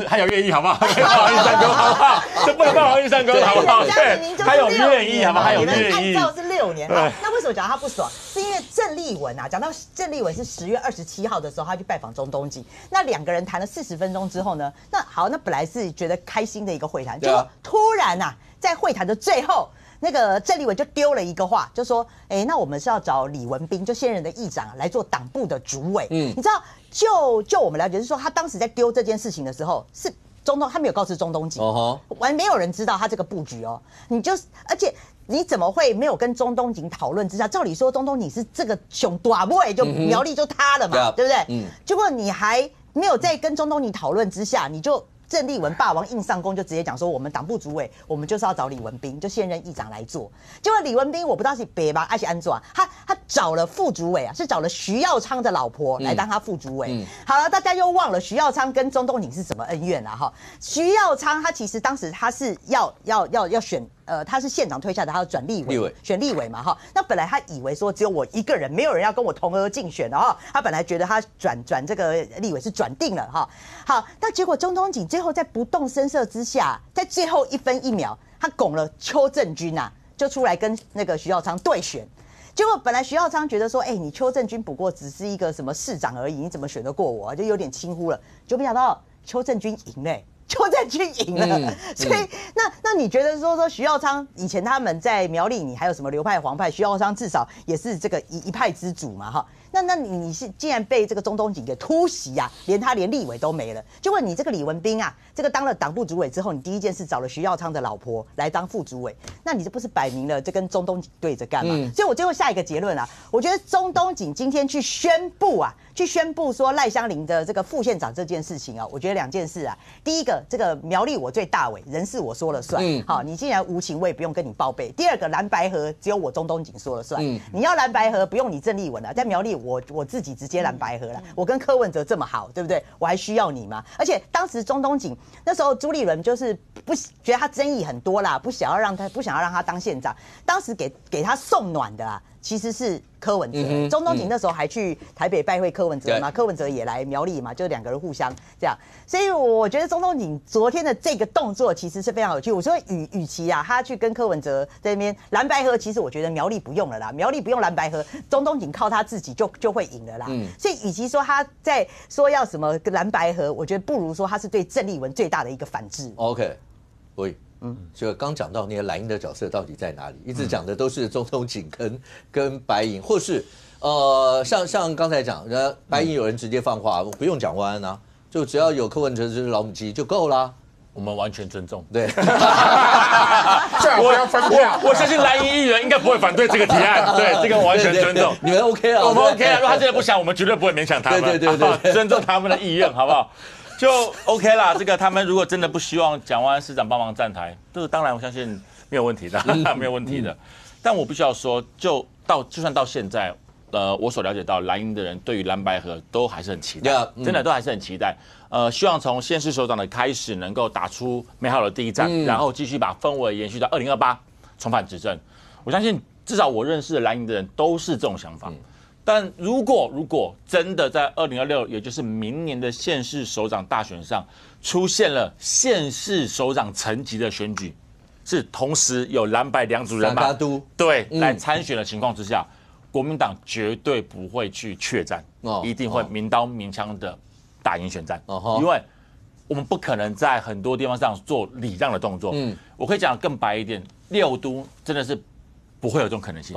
还有愿意好不好？霸王硬上弓好不好？这不能霸王硬上弓好不好？对，还有愿意好不好？还有愿意，按照是6年。那为什么讲他不爽？是因为郑丽文啊，讲到郑丽文是10月27号的时候，他去拜访中东锦，那2个人谈了40分钟之后呢，那本来是觉得开心的一个会谈，结果突然啊，在会谈的最后，那个郑丽文就丢了一个话，就说，那我们是要找李文彬，就现任的议长来做党部的主委。你知道，就我们了解，是说他当时在丢这件事情的时候是。他没有告知中东锦，没有人知道他这个布局哦。而且你怎么会没有跟中东锦讨论之下？照理说中东锦是这个熊大位，就苗栗就他了嘛，对不对？结果你还没有在跟中东锦讨论之下，你就。郑丽文霸王硬上弓，就直接讲说，我们党部主委，我们就是要找李文彬，就现任议长来做。结果李文彬我不知道是北吧，还是安做，他找了副主委啊，是找了徐耀昌的老婆来当他副主委。好了，大家又忘了徐耀昌跟中东锦是什么恩怨了哈。徐耀昌他其实当时他是要选。他是县长推下的，他要转立委，选立委嘛哈。那本来他以为说只有我一个人，没有人要跟我同额竞选的哈。他本来觉得他转这个立委是转定了哈。好，那结果中东锦最后在不动声色之下，在最后1分1秒，他拱了邱正军啊，就出来跟那个徐耀昌对选。结果本来徐耀昌觉得说，你邱正军不过只是一个什么市长而已，你怎么选得过我？就有点轻忽了。就没想到邱正军赢嘞。邱正军赢了，所以那你觉得说徐耀昌以前他们在苗栗，你还有什么流派黄派？徐耀昌至少也是这个一派之主嘛，哈。那你是既然被这个中东锦给突袭啊，连立委都没了。结果你这个李文彬啊，这个当了党部主委之后，你第一件事找了徐耀昌的老婆来当副主委，那你这不是摆明了这跟中东锦对着干嘛？所以我最后下一个结论啊，我觉得中东锦今天去宣布说赖香伶的这个副县长这件事情啊，我觉得2件事啊，第一个。这个苗栗我最大尾，人事我说了算。好，你既然无情，我也不用跟你报备。第二个蓝白合只有我中东锦说了算。你要蓝白合不用你郑丽文了，在苗栗我自己直接蓝白合了。我跟柯文哲这么好，对不对？我还需要你吗？而且当时中东锦那时候朱立伦就是不觉得他争议很多啦，不想要让他当县长。当时给他送暖的啊。其实是柯文哲，中东锦那时候还去台北拜会柯文哲嘛，柯文哲也来苗栗嘛，就2个人互相这样，所以我觉得中东锦昨天的这个动作其实是非常有趣。我说与其啊，他去跟柯文哲在那边蓝白合，其实我觉得苗栗不用了啦，苗栗不用蓝白合，中东锦靠他自己就会赢了啦。所以与其说他在说要什么蓝白合，我觉得不如说他是对郑丽文最大的一个反制。OK， 喂。就刚讲到那些蓝营的角色到底在哪里，一直讲的都是中东锦跟白营，或是像刚才讲，白营有人直接放话，不用蒋万安啊，就只要有柯文哲就是老母鸡就够啦。我们完全尊重。对，我相信蓝营议员应该不会反对这个提案，对这个完全尊重。你们 OK 啊？我们 OK 啊，如果他真的不想，我们绝对不会勉强他们。对，尊重他们的意愿，好不好？就 OK 啦，这个他们如果真的不希望蒋万安市长帮忙站台，这个当然我相信没有问题的，没有问题的。但我必须要说，就算到现在，我所了解到蓝营的人对于蓝白合都还是很期待，真的都还是很期待。希望从县市首长的开始能够打出美好的第一战，然后继续把氛围延续到2028重返执政。我相信至少我认识的蓝营的人都是这种想法。但如果真的在2026，也就是明年的县市首长大选上，出现了县市首长层级的选举，是同时有蓝白2组人马来参选的情况之下，国民党绝对不会去怯战，一定会明刀明枪的打赢选战，因为我们不可能在很多地方上做礼让的动作。我可以讲更白一点，6都真的是不会有这种可能性。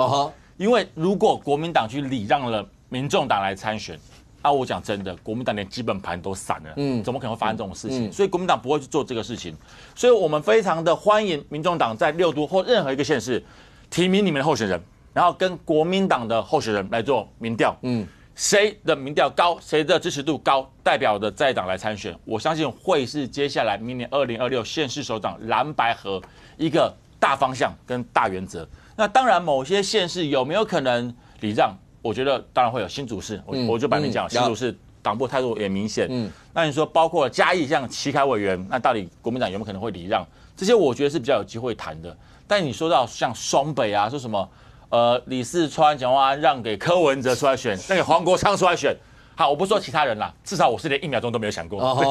因为如果国民党去礼让了民众党来参选，啊，我讲真的，国民党连基本盘都散了，怎么可能会发生这种事情？所以国民党不会去做这个事情，所以我们非常的欢迎民众党在6都或任何一个县市提名你们的候选人，然后跟国民党的候选人来做民调，谁的民调高，谁的支持度高，代表的在党来参选，我相信会是接下来明年2026县市首长蓝白合一个大方向跟大原则。那当然，某些县市有没有可能礼让？我觉得当然会有。新竹市，我就摆明讲，新竹市党部态度也明显。那你说包括嘉义像齐凯委员，那到底国民党有没有可能会礼让？这些我觉得是比较有机会谈的。但你说到像双北啊，说什么李四川、蒋万安让给柯文哲出来选，让给黄国昌出来选，好，我不说其他人啦，至少我是连1秒钟都没有想过。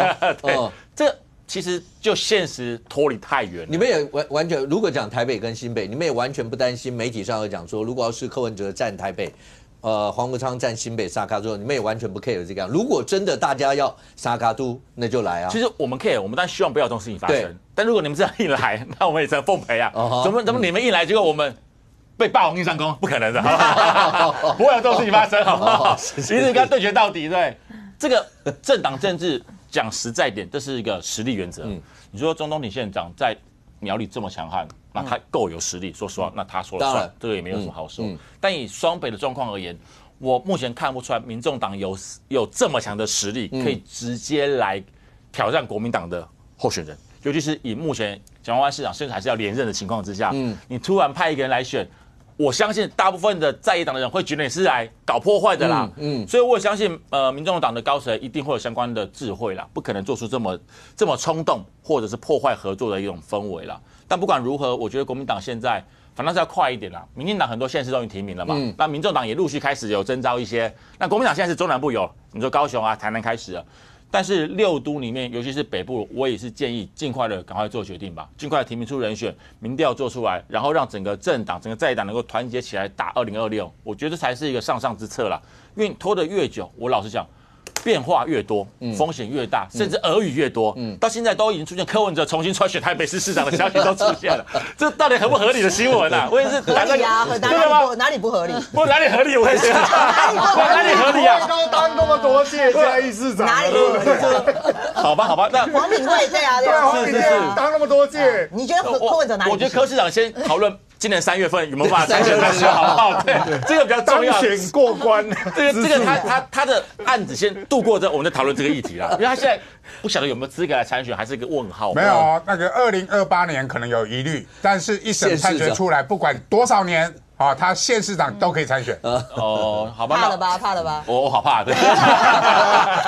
对，这其实就现实脱离太远了。你们也完全，如果讲台北跟新北，你们也完全不担心媒体上有讲说，如果要是柯文哲站台北，黄国昌站新北沙卡州，你们也完全不 care 这个样。如果真的大家要沙卡都，那就来啊。其实我们 care， 我们当然希望不要这种事情发生。但如果你们这样一来，那我们也只能奉陪啊。怎么你们一来，结果我们被霸王硬上弓？不可能的，好不好？不会有这种事情发生，好不好？一直跟他对决到底，对。这个政党政治讲实在点，这是一个实力原则。你说钟东锦县长在苗栗这么强悍，那他够有实力，说实话，那他说了算，这个也没有什么好说。但以双北的状况而言，我目前看不出来民众党有这么强的实力，可以直接来挑战国民党的候选人，尤其是以目前蒋万安市长甚至还是要连任的情况之下，你突然派一个人来选，我相信大部分的在野党的人会觉得你是来搞破坏的啦。所以我也相信民众党的高层一定会有相关的智慧啦，不可能做出这么冲动或者是破坏合作的一种氛围啦。但不管如何，我觉得国民党现在反倒是要快一点啦。民进党很多县市都已经提名了嘛，那民众党也陆续开始有征召一些。那国民党现在是中南部有，你说高雄啊、台南开始了，但是6都里面，尤其是北部，我也是建议尽快的赶快做决定吧，尽快提名出人选，民调做出来，然后让整个政党、整个在野党能够团结起来打2026，我觉得这才是一个上之策啦。因为拖得越久，我老实讲，变化越多，风险越大，甚至俄语越多。到现在都已经出现柯文哲重新出来选台北市市长的消息都出现了，这到底合不合理的新闻啊？我也是合理啊，哪里不合理？不哪里合理？我也觉得哪里合理啊？都当那么多届嘉义市长，哪里不合理？好吧，那黄敏惠对啊，黄敏惠当那么多届，你觉得柯文哲哪里？我觉得柯市长先讨论。今年3月份有没有办法参选再说，好不好？对，这个比较重要。当选过关，这个他的案子先度过之后，我们再讨论这个议题啦。因为他现在不晓得有没有资格来参选，还是一个问号。没有，那个2028年可能有疑虑，但是一审判决出来，不管多少年。他县市长都可以参选。好吧，怕了吧？我好怕，对，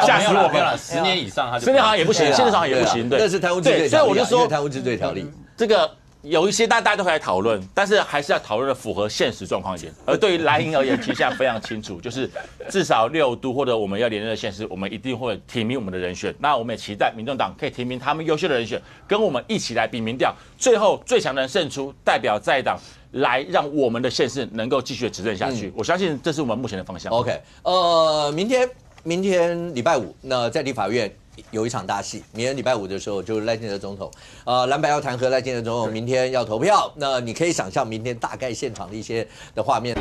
吓死我们了。10年以上，他10年好像也不行，县市长也不行，对。那是贪污治罪条例，所以我就说贪污治罪条例这个。有一些大家都可以来讨论，但是还是要讨论的符合现实状况一点。而对于蓝营而言，其实现在非常清楚，就是至少6都或者我们要连任的县市，我们一定会提名我们的人选。那我们也期待民众党可以提名他们优秀的人选，跟我们一起来比民调，最后最强的人胜出，代表在野党来让我们的县市能够继续执政下去。我相信这是我们目前的方向。OK， 明天礼拜5，那在立法院。有一场大戏，明天礼拜5的时候，就是赖清德总统，蓝白要弹劾赖清德总统，明天要投票。那你可以想象明天大概现场的一些的画面。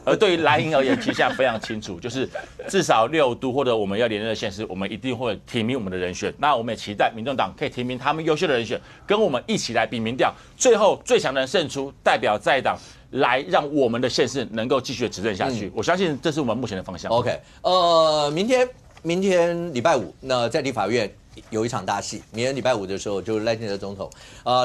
而对于蓝营而言，其实现在非常清楚，就是至少6都或者我们要连任的县市，我们一定会提名我们的人选。那我们也期待民众党可以提名他们优秀的人选，跟我们一起来比民调，最后最强的人胜出，代表在野党来让我们的县市能够继续执政下去。我相信这是我们目前的方向。OK， 明天礼拜5，那在立法院。有一场大戏，明天礼拜5的时候，就是赖清德总统，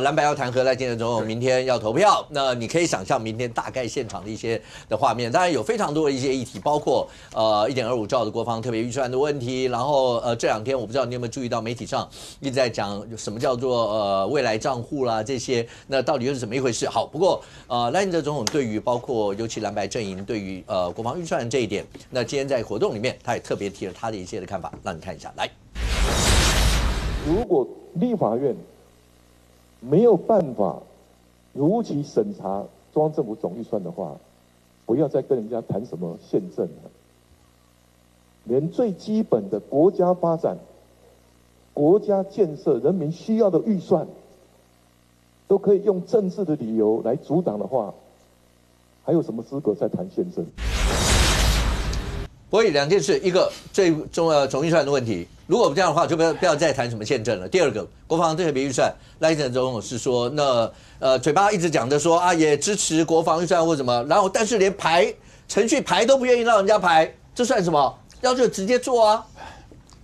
蓝白要弹劾赖清德总统，明天要投票。那你可以想象明天大概现场的一些的画面，当然有非常多的一些议题，包括1.25兆的国防特别预算的问题。然后这2天我不知道你有没有注意到媒体上一直在讲什么叫做未来账户啦这些，那到底又是怎么一回事？好，不过赖清德总统对于包括尤其蓝白阵营对于国防预算这一点，那今天在活动里面他也特别提了他的一些的看法，让你看一下来。如果立法院没有办法如期审查中央政府总预算的话，不要再跟人家谈什么宪政了。连最基本的国家发展国家建设人民需要的预算，都可以用政治的理由来阻挡的话，还有什么资格再谈宪政？所以两件事，一个最重要总预算的问题，如果这样的话，就不要再谈什么宪政了。第二个，国防特别预算，赖清德总统是说，那嘴巴一直讲着说啊，也支持国防预算或什么，然后但是连程序排都不愿意让人家排，这算什么？要就直接做啊！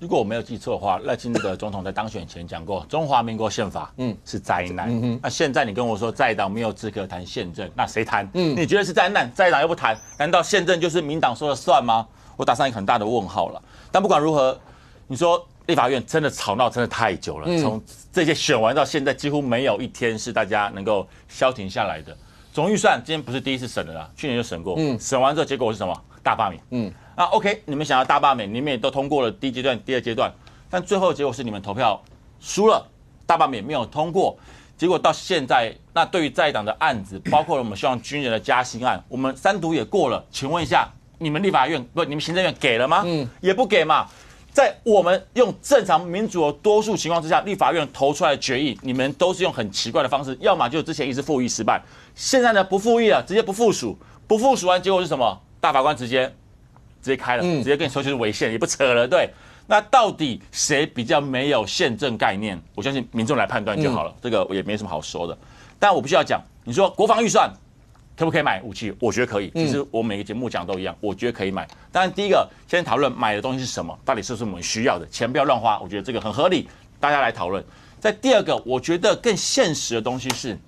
如果我没有记错的话，赖清德总统在当选前讲过，中华民国宪法是灾难。那现在你跟我说在野党没有资格谈宪政，那谁谈？你觉得是灾难？在野党又不谈，难道宪政就是民党说了算吗？我打上一个很大的问号了。但不管如何，你说立法院真的吵闹真的太久了，从这届选完到现在，几乎没有一天是大家能够消停下来的。总预算今天不是第一次审了啦，去年就审过，审完之后结果是什么？大罢免。那 OK， 你们想要大罢免，你们也都通过了第一阶段、第二阶段，但最后的结果是你们投票输了，大罢免没有通过。结果到现在，那对于在野党的案子，包括了我们希望军人的加薪案，我们3读也过了，请问一下，你们立法院不，你们行政院给了吗？也不给嘛。在我们用正常民主的多数情况之下，立法院投出来的决议，你们都是用很奇怪的方式，要么就之前一直复议失败，现在呢不复议了，直接不复属，不复属完结果是什么？大法官直接开了，直接跟你说就是违宪，也不扯了，对。那到底谁比较没有宪政概念？我相信民众来判断就好了，这个也没什么好说的。但我必须要讲，你说国防预算可不可以买武器？我觉得可以。其实我每个节目讲都一样，我觉得可以买。当然，第一个先讨论买的东西是什么，到底是不是我们需要的，钱不要乱花，我觉得这个很合理，大家来讨论。在第二个，我觉得更现实的东西是。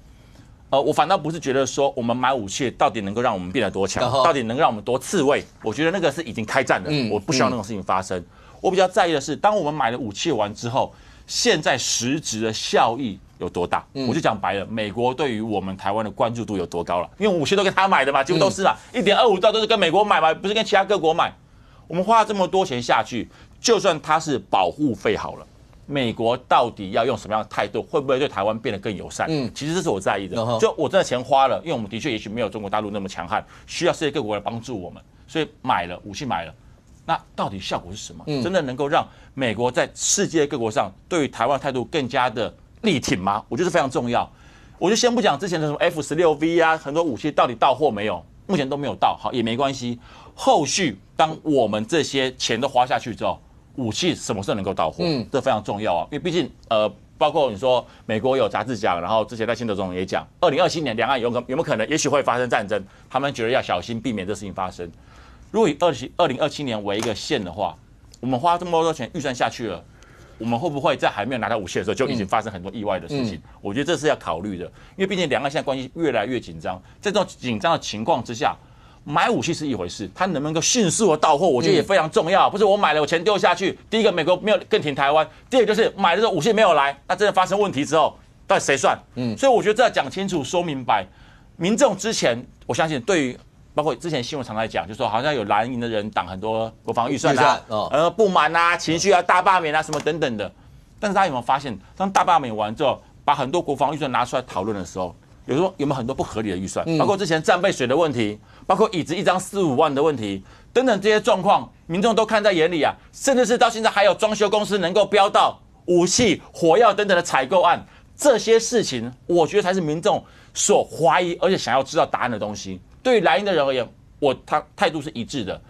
我反倒不是觉得说我们买武器到底能够让我们变得多强，到底能让我们多刺猬，我觉得那个是已经开战了，我不希望那种事情发生。我比较在意的是，当我们买了武器完之后，现在实质的效益有多大？我就讲白了，美国对于我们台湾的关注度有多高了？因为武器都跟他买的嘛，几乎都是啦，1.25兆都是跟美国买嘛，不是跟其他各国买。我们花了这么多钱下去，就算它是保护费好了。美国到底要用什么样的态度？会不会对台湾变得更友善？其实这是我在意的。就我真的钱花了，因为我们的确也许没有中国大陆那么强悍，需要世界各国来帮助我们，所以买了武器买了，那到底效果是什么？真的能够让美国在世界各国上对于台湾态度更加的力挺吗？我觉得非常重要。我就先不讲之前的什么 F-16V 啊，很多武器到底到货没有？目前都没有到，好也没关系。后续当我们这些钱都花下去之后，武器什么时候能够到货？这非常重要啊，因为毕竟包括你说美国有杂志讲，然后之前赖清德总统也讲，2027年两岸有没有可能，也许会发生战争，他们觉得要小心避免这事情发生。如果以2027年为一个线的话，我们花这么多钱预算下去了，我们会不会在还没有拿到武器的时候就已经发生很多意外的事情？我觉得这是要考虑的，因为毕竟两岸现在关系越来越紧张，在这种紧张的情况之下。买武器是一回事，它能不能够迅速的到货，我觉得也非常重要。不是我买了，我钱丢下去，第一个美国没有更挺台湾，第二个就是买了之后武器没有来，那真的发生问题之后，到底谁算？所以我觉得这要讲清楚、说明白。民众之前，我相信对于包括之前新闻常来讲，就说好像有蓝营的人挡很多国防预算啊，不满啊、情绪啊、大罢免啊什么等等的。但是大家有没有发现，当大罢免完之后，把很多国防预算拿出来讨论的时候，有没有很多不合理的预算？包括之前战备水的问题。包括椅子一张4、5万的问题等等这些状况，民众都看在眼里啊，甚至是到现在还有装修公司能够标到武器、火药等等的采购案，这些事情，我觉得才是民众所怀疑而且想要知道答案的东西。对于蓝营的人而言，他态度是一致的，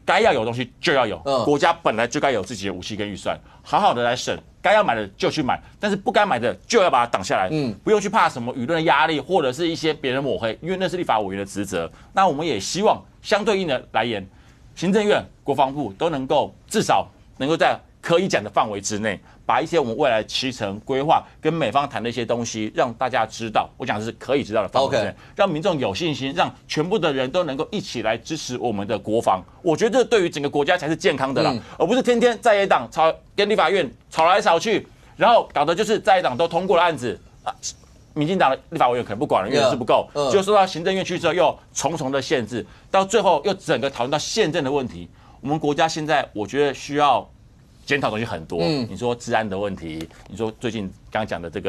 该要有的东西就要有，国家本来就该有自己的武器跟预算，好好的来审。该要买的就去买，但是不该买的就要把它挡下来。不用去怕什么舆论的压力，或者是一些别人抹黑，因为那是立法委员的职责。那我们也希望相对应的来言，行政院、国防部都能够至少能够在可以讲的范围之内，把一些我们未来期程规划跟美方谈的一些东西，让大家知道。我讲的是可以知道的范围之内，让民众有信心，让全部的人都能够一起来支持我们的国防。我觉得这对于整个国家才是健康的啦，而不是天天在野党吵跟立法院吵来吵去，然后搞得就是在野党都通过了案子啊，民进党的立法委员可能不管了，因为人数不够，就说到行政院去之后又重重的限制，到最后又整个讨论到宪政的问题。我们国家现在我觉得需要检讨东西很多。你说治安的问题，你说最近刚刚讲的这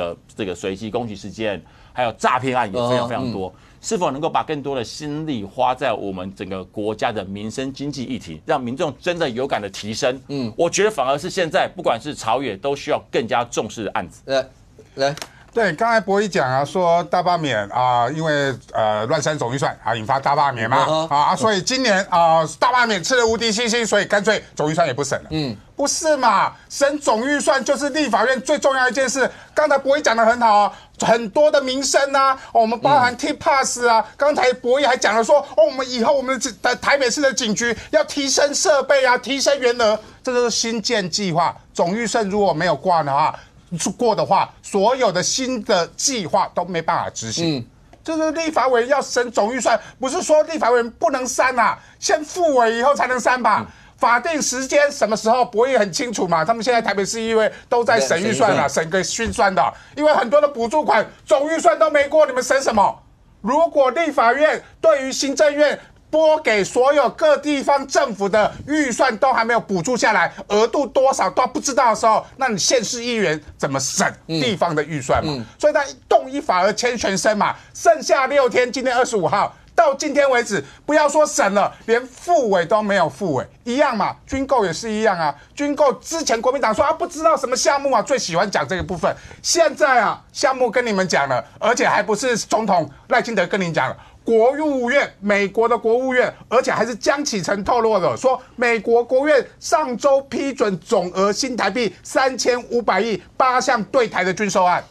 个随机攻击事件，还有诈骗案也非常非常多。是否能够把更多的心力花在我们整个国家的民生经济议题，让民众真的有感的提升？我觉得反而是现在不管是朝野都需要更加重视的案子。来。对，刚才博弈讲啊，说大罢免啊，因为乱删总预算啊，引发大罢免嘛，所以今年大罢免吃了无敌星星，所以干脆总预算也不审了。不是嘛？审总预算就是立法院最重要一件事。刚才博弈讲得很好很多的民生啊，我们包含 T-Pass 啊，刚才博弈还讲了说，我们以后我们的台北市的警局要提升设备啊，提升员额，这都是新建计划。总预算如果没有过的话，所有的新的计划都没办法执行。就是立法委员要审总预算，不是说立法委员不能删啊，先复委以后才能删吧。法定时间什么时候？博弈很清楚嘛。他们现在台北市议会都在审预算了，审个心酸的，因为很多的补助款总预算都没过，你们审什么？如果立法院对于行政院拨给所有各地方政府的预算都还没有补助下来，额度多少都不知道的时候，那你县市议员怎么审地方的预算嘛？所以他动一法而牵全身嘛。剩下6天，今天25号到今天为止，不要说审了，连复委都没有复委，一样嘛。军购也是一样啊。军购之前国民党说不知道什么项目啊，最喜欢讲这个部分。现在项目跟你们讲了，而且还不是总统赖清德跟你讲了。国务院，美国的国务院，而且还是江启臣透露的，说美国国务院上周批准总额新台币3500亿8项对台的军售案，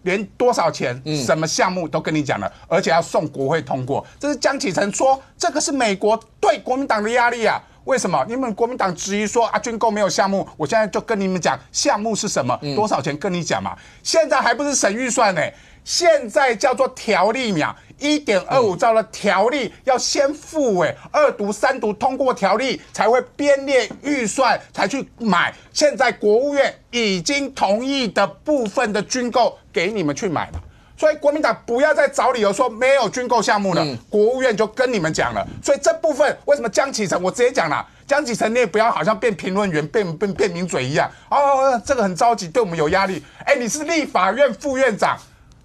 连多少钱、什么项目都跟你讲了，而且要送国会通过。这是江启臣说，这个是美国对国民党的压力啊。为什么？你们国民党质疑说军购没有项目，我现在就跟你们讲项目是什么，多少钱跟你讲嘛。现在还不是审预算呢，现在叫做条例秒。1.25兆的条例要先复委2读3读通过条例，才会编列预算才去买。现在国务院已经同意的部分的军购给你们去买了，所以国民党不要再找理由说没有军购项目了，国务院就跟你们讲了。所以这部分为什么江启臣，我直接讲了，江启臣你也不要好像变评论员、变名嘴一样这个很着急，对我们有压力。你是立法院副院长。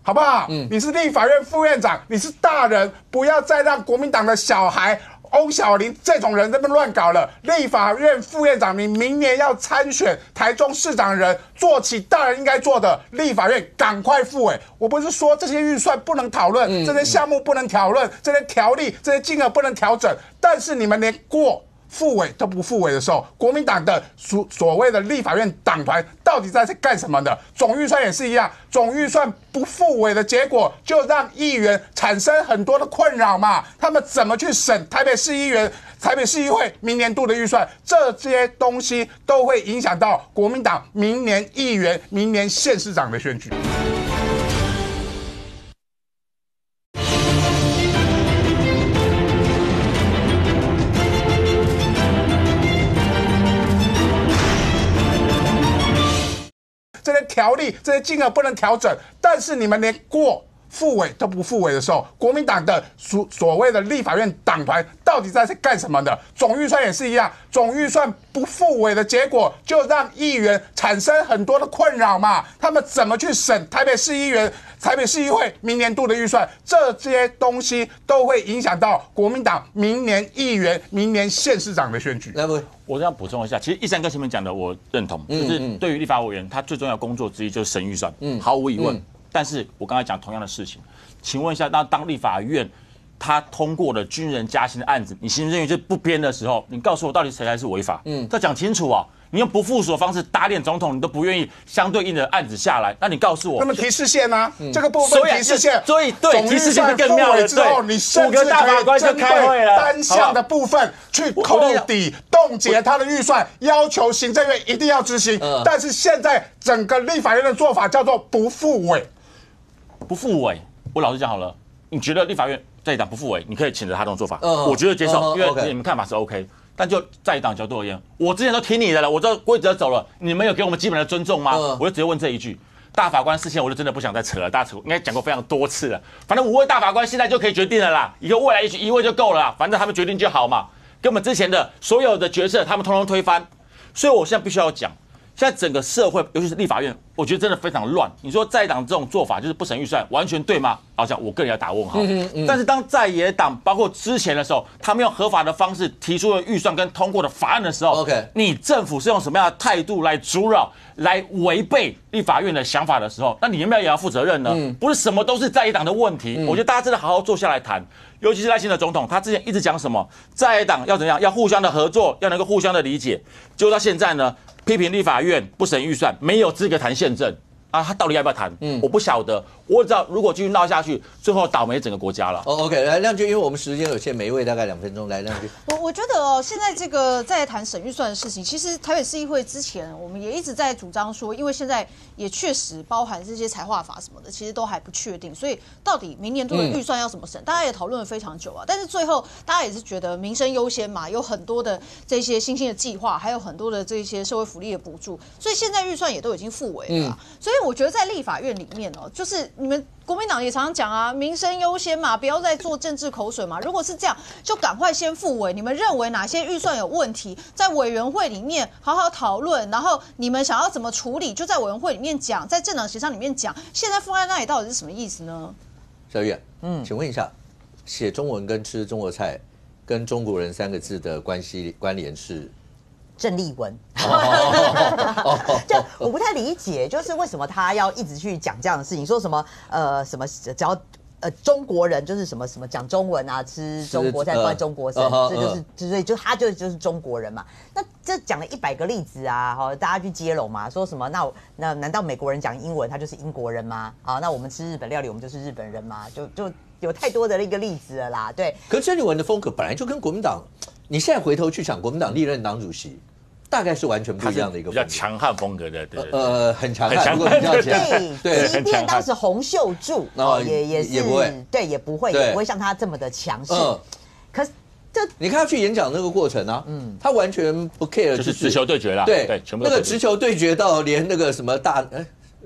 好不好？你是立法院副院长，你是大人，不要再让国民党的小孩欧小林这种人在那边乱搞了。立法院副院长，你明年要参选台中市长的人，做起大人应该做的，立法院赶快复委。我不是说这些预算不能讨论，这些项目不能讨论，这些条例、这些金额不能调整，但是你们连过复委都不复委的时候，国民党的所谓的立法院党团到底在干什么呢？总预算也是一样，总预算不复委的结果，就让议员产生很多的困扰嘛。他们怎么去审台北市议会明年度的预算？这些东西都会影响到国民党明年议员、明年县市长的选举。这些条例、这些金额不能调整，但是你们连过复委都不复委的时候，国民党的所谓的立法院党团到底在干什么呢？总预算也是一样，总预算不复委的结果，就让议员产生很多的困扰嘛。他们怎么去审台北市议会明年度的预算？这些东西都会影响到国民党明年议员、明年县市长的选举。我这样补充一下，其实一山跟前面讲的我认同，就是对于立法委员，他最重要的工作之一就是审预算，毫无疑问。但是我刚才讲同样的事情，请问一下，那当立法院他通过了军人加薪的案子，你行政院就不编的时候，你告诉我到底谁才是违法？这讲清楚啊！你用不附属的方式打脸总统，你都不愿意相对应的案子下来，那你告诉我，那么提示线呢？这个部分提示线，所以对提示线就更妙了。之后，你甚至可以针对单项的部分去扣抵、冻结他的预算，要求行政院一定要执行。但是现在整个立法院的做法叫做不复委。不复委，我老实讲好了，你觉得立法院在党不复委，你可以谴责他这种做法，我觉得接受，因为你们看法是 OK。但就在党角度而言，我之前都听你的了，我知道规则走了，你们有给我们基本的尊重吗？我就直接问这一句。大法官事件我就真的不想再扯了，大家应该讲过非常多次了。反正5位大法官现在就可以决定了啦，以后未来也许1位就够了啦，反正他们决定就好嘛。跟我们之前的所有的决策，他们通通推翻。所以我现在必须要讲，现在整个社会，尤其是立法院，我觉得真的非常乱。你说在野党这种做法就是不审预算，完全对吗？好像我个人要打问号。但是当在野党包括之前的时候，他们用合法的方式提出了预算跟通过的法案的时候 ，OK， 你政府是用什么样的态度来阻扰、来违背立法院的想法的时候，那你有没有也要负责任呢？不是什么都是在野党的问题。我觉得大家真的好好坐下来谈。尤其是赖清德总统，他之前一直讲什么在野党要怎样，要互相的合作，要能够互相的理解。结果到现在呢，批评立法院不审预算，没有资格谈宪政啊，他到底要不要谈？我不晓得。我只知道如果继续闹下去，最后倒霉整个国家了。OK， 来亮君，因为我们时间有限，每一位大概2分钟，来亮君。我觉得哦，现在这个在谈审预算的事情，其实台北市议会之前我们也一直在主张说，因为现在也确实包含这些财划法什么的，其实都还不确定，所以到底明年度的预算要怎么审，大家也讨论了非常久啊。但是最后大家也是觉得民生优先嘛，有很多的这些新兴的计划，还有很多的这些社会福利的补助，所以现在预算也都已经复委了。所以我觉得在立法院里面哦，就是你们国民党也常常讲啊，民生优先嘛，不要再做政治口水嘛。如果是这样，就赶快先复委。你们认为哪些预算有问题，在委员会里面好好讨论，然后你们想要怎么处理，就在委员会里面讲，在政党协商里面讲。现在放在那里到底是什么意思呢？小月，请问一下，写中文跟吃中国菜跟中国人3个字的关联是？郑丽文，就我不太理解，就是为什么他要一直去讲这样的事情，说什么什么只要中国人就是什么什么讲中文啊，吃中国菜怪中国生，这就是所以就他就是中国人嘛。那这讲了100个例子啊，好，大家去接龙嘛，说什么那难道美国人讲英文他就是英国人吗？好，那我们吃日本料理我们就是日本人吗？就有太多的一个例子了啦，对。可是郑丽文的风格本来就跟国民党，你现在回头去想，国民党历任党主席。大概是完全不一样的一个比较强悍风格的，对，很强悍，如果比较强，对，即便当时洪秀柱也不会，对，也不会像他这么的强势。可是你看他去演讲那个过程啊，他完全不 care， 就是直球对决啦，对，全部那个直球对决到连那个什么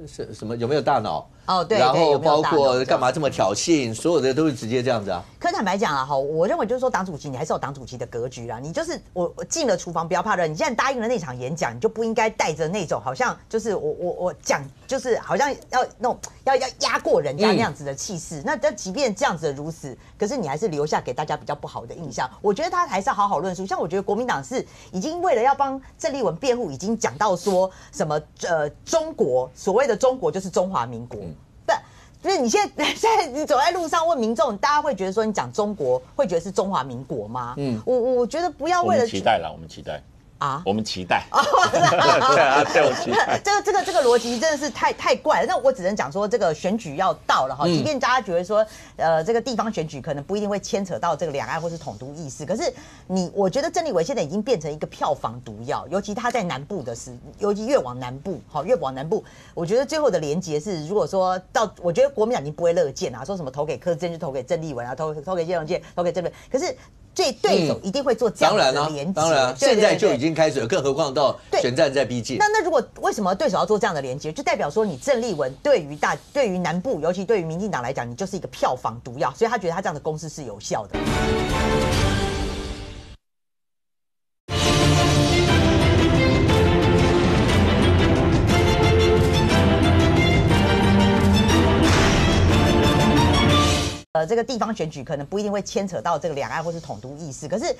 是什么有没有大脑？哦，对，然后包括干嘛这么挑衅，所有的都是直接这样子啊。可坦白讲啊，哈，我认为就是说党主席你还是有党主席的格局啦。你就是我进了厨房不要怕热，你现在答应了那场演讲，你就不应该带着那种好像就是我讲就是好像要那种要压过人家那样子的气势。那即便这样子的如此，可是你还是留下给大家比较不好的印象。我觉得他还是要好好论述。像我觉得国民党是已经为了要帮郑丽文辩护，已经讲到说什么中国所谓的中国就是中华民国。就是你现在你走在路上问民众，大家会觉得说你讲中国会觉得是中华民国吗？我觉得不要为了期待啦，我们期待啊，我们期待。对，我期待。这个逻辑真的是太怪了。那我只能讲说，这个选举要到了哈，即便大家觉得说，这个地方选举可能不一定会牵扯到这个两岸或是统独意识，可是我觉得郑丽文现在已经变成一个票房毒药，尤其他在南部的尤其越往南部，越往南部，我觉得最后的连结是，如果说我觉得国民党已经不会乐见啊，说什么投给柯志恩就投给郑丽文啊，投给谢龙介，投给郑丽文，可是。对手一定会做这样的连结，当然，现在就已经开始了，更何况到选战在逼近。那如果为什么对手要做这样的连结，就代表说你郑丽文对于南部，尤其对于民进党来讲，你就是一个票房毒药，所以他觉得他这样的公式是有效的。这个地方选举可能不一定会牵扯到这个两岸或是统独意识，可是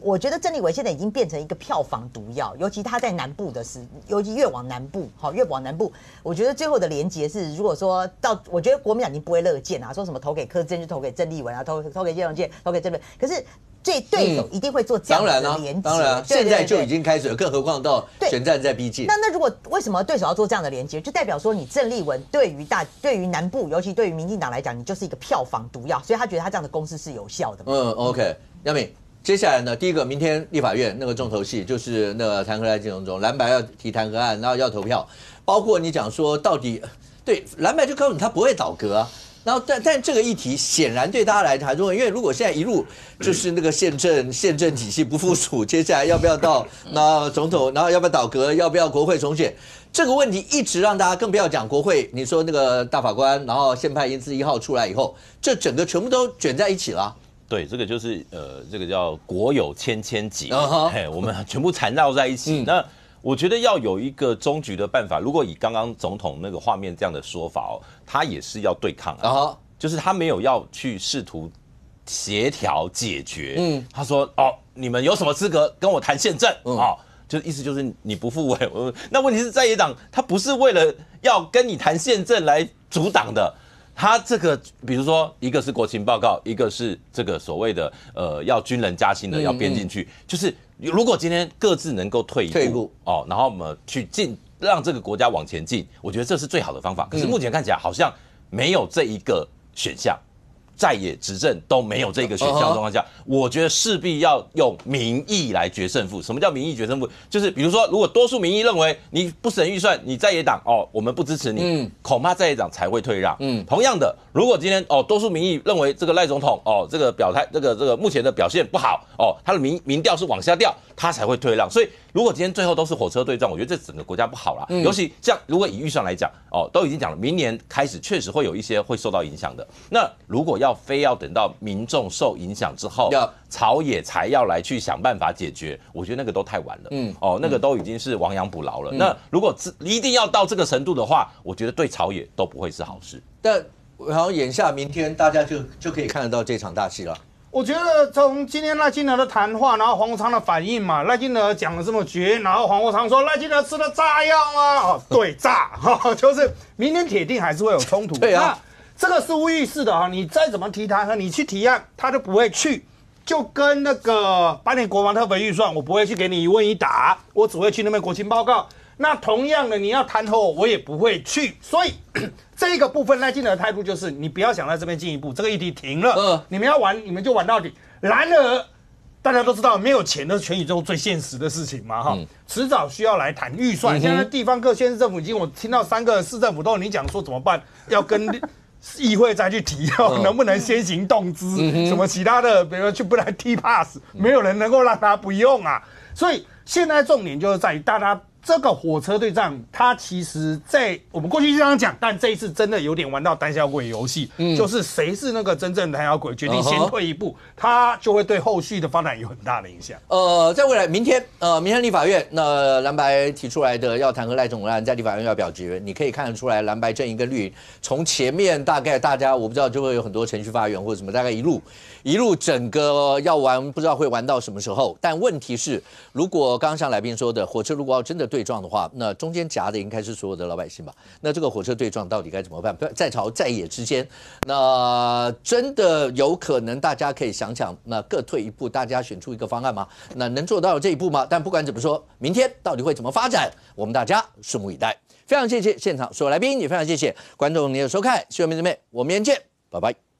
我觉得郑丽文现在已经变成一个票房毒药，尤其他在南部的尤其越往南部，越往南部，我觉得最后的连结是，如果说我觉得国民党已经不会乐见啊，说什么投给柯志恩就投给郑丽文啊，投给谢龙介，投给郑丽文，可是。对手一定会做这样的连结，当然，现在就已经开始了，更何况到选战在逼近。那如果为什么对手要做这样的连结，就代表说你郑丽文对于南部，尤其对于民进党来讲，你就是一个票房毒药，所以他觉得他这样的公式是有效的。OK， 亚敏，接下来呢，第一个，明天立法院那个重头戏就是那个弹劾案进行中，蓝白要提弹劾案，然后要投票，包括你讲说到底，对蓝白就告诉你他不会倒戈啊。然后，但这个议题显然对大家来谈，因为如果现在一路就是那个宪政体系不附属，接下来要不要到那总统，然后要不要倒戈，要不要国会重选，这个问题一直让大家更不要讲国会。你说那个大法官，然后宪派1字1号出来以后，这整个全部都卷在一起了。对，这个就是这个叫国有千千结，我们全部缠绕在一起。那我觉得要有一个终局的办法。如果以刚刚总统那个画面这样的说法哦，他也是要对抗啊，就是他没有要去试图协调解决。他说哦，你们有什么资格跟我谈宪政哦？就意思就是你不复委。那问题是在野党他不是为了要跟你谈宪政来阻挡的。他这个，比如说，一个是国情报告，一个是这个所谓的要军人加薪的要编进去，就是如果今天各自能够退一步哦，然后我们去让这个国家往前进，我觉得这是最好的方法。可是目前看起来好像没有这一个选项。在野执政都没有这个选项的状况下，我觉得势必要用民意来决胜负。什么叫民意决胜负？就是比如说，如果多数民意认为你不审预算，你在野党哦，我们不支持你，恐怕在野党才会退让。同样的，如果今天哦多数民意认为这个赖总统哦这个表态这个目前的表现不好哦，他的民调是往下掉，他才会退让。所以如果今天最后都是火车对撞，我觉得这整个国家不好啦。尤其像如果以预算来讲哦，都已经讲了，明年开始确实会有一些会受到影响的。那如果非要等到民众受影响之后，朝野才要来去想办法解决，我觉得那个都太晚了。那个都已经是亡羊补牢了。那如果一定要到这个程度的话，我觉得对朝野都不会是好事。但然后眼下明天大家就可以看得到这场大戏了。我觉得从今天赖清德的谈话，然后黄国昌的反应嘛，赖清德讲的这么绝，然后黄国昌说赖清德吃了炸药吗？对，炸，就是明天铁定还是会有冲突。对啊。这个是无意识的啊！你再怎么提弹劾，你去提案，他就不会去。就跟那个8年国防特别预算，我不会去给你一问一答，我只会去那边国情报告。那同样的，你要弹劾我，我也不会去。所以这一个部分，赖清德的态度就是，你不要想在这边进一步，这个议题停了。你们要玩，你们就玩到底。然而，大家都知道，没有钱，那是全宇宙最现实的事情嘛，迟早需要来谈预算。现在地方各县市政府我听到3个市政府都你讲说怎么办，要跟议会再去提能不能先行动资，什么其他的，比如说去不来 T pass， 没有人能够让他不用啊。所以现在重点就是在于大家这个火车对战，它其实在我们过去经常讲，但这一次真的有点玩到胆小鬼游戏，就是谁是那个真正的胆小鬼，决定先退一步，它就会对后续的发展有很大的影响。在未来明天立法院那蓝白提出来的要弹劾赖总统案，在立法院要表决，你可以看得出来蓝白阵营跟绿营从前面大概大家我不知道就会有很多程序发言或者什么，大概一路整个要玩，不知道会玩到什么时候。但问题是，如果刚刚像来宾说的，火车如果要真的对撞的话，那中间夹的应该是所有的老百姓吧？那这个火车对撞到底该怎么办？在朝在野之间，那真的有可能大家可以想想，那各退一步，大家选出一个方案吗？那能做到这一步吗？但不管怎么说，明天到底会怎么发展，我们大家拭目以待。非常谢谢现场所有来宾，也非常谢谢观众您的收看，希望明天我们明天见，拜拜。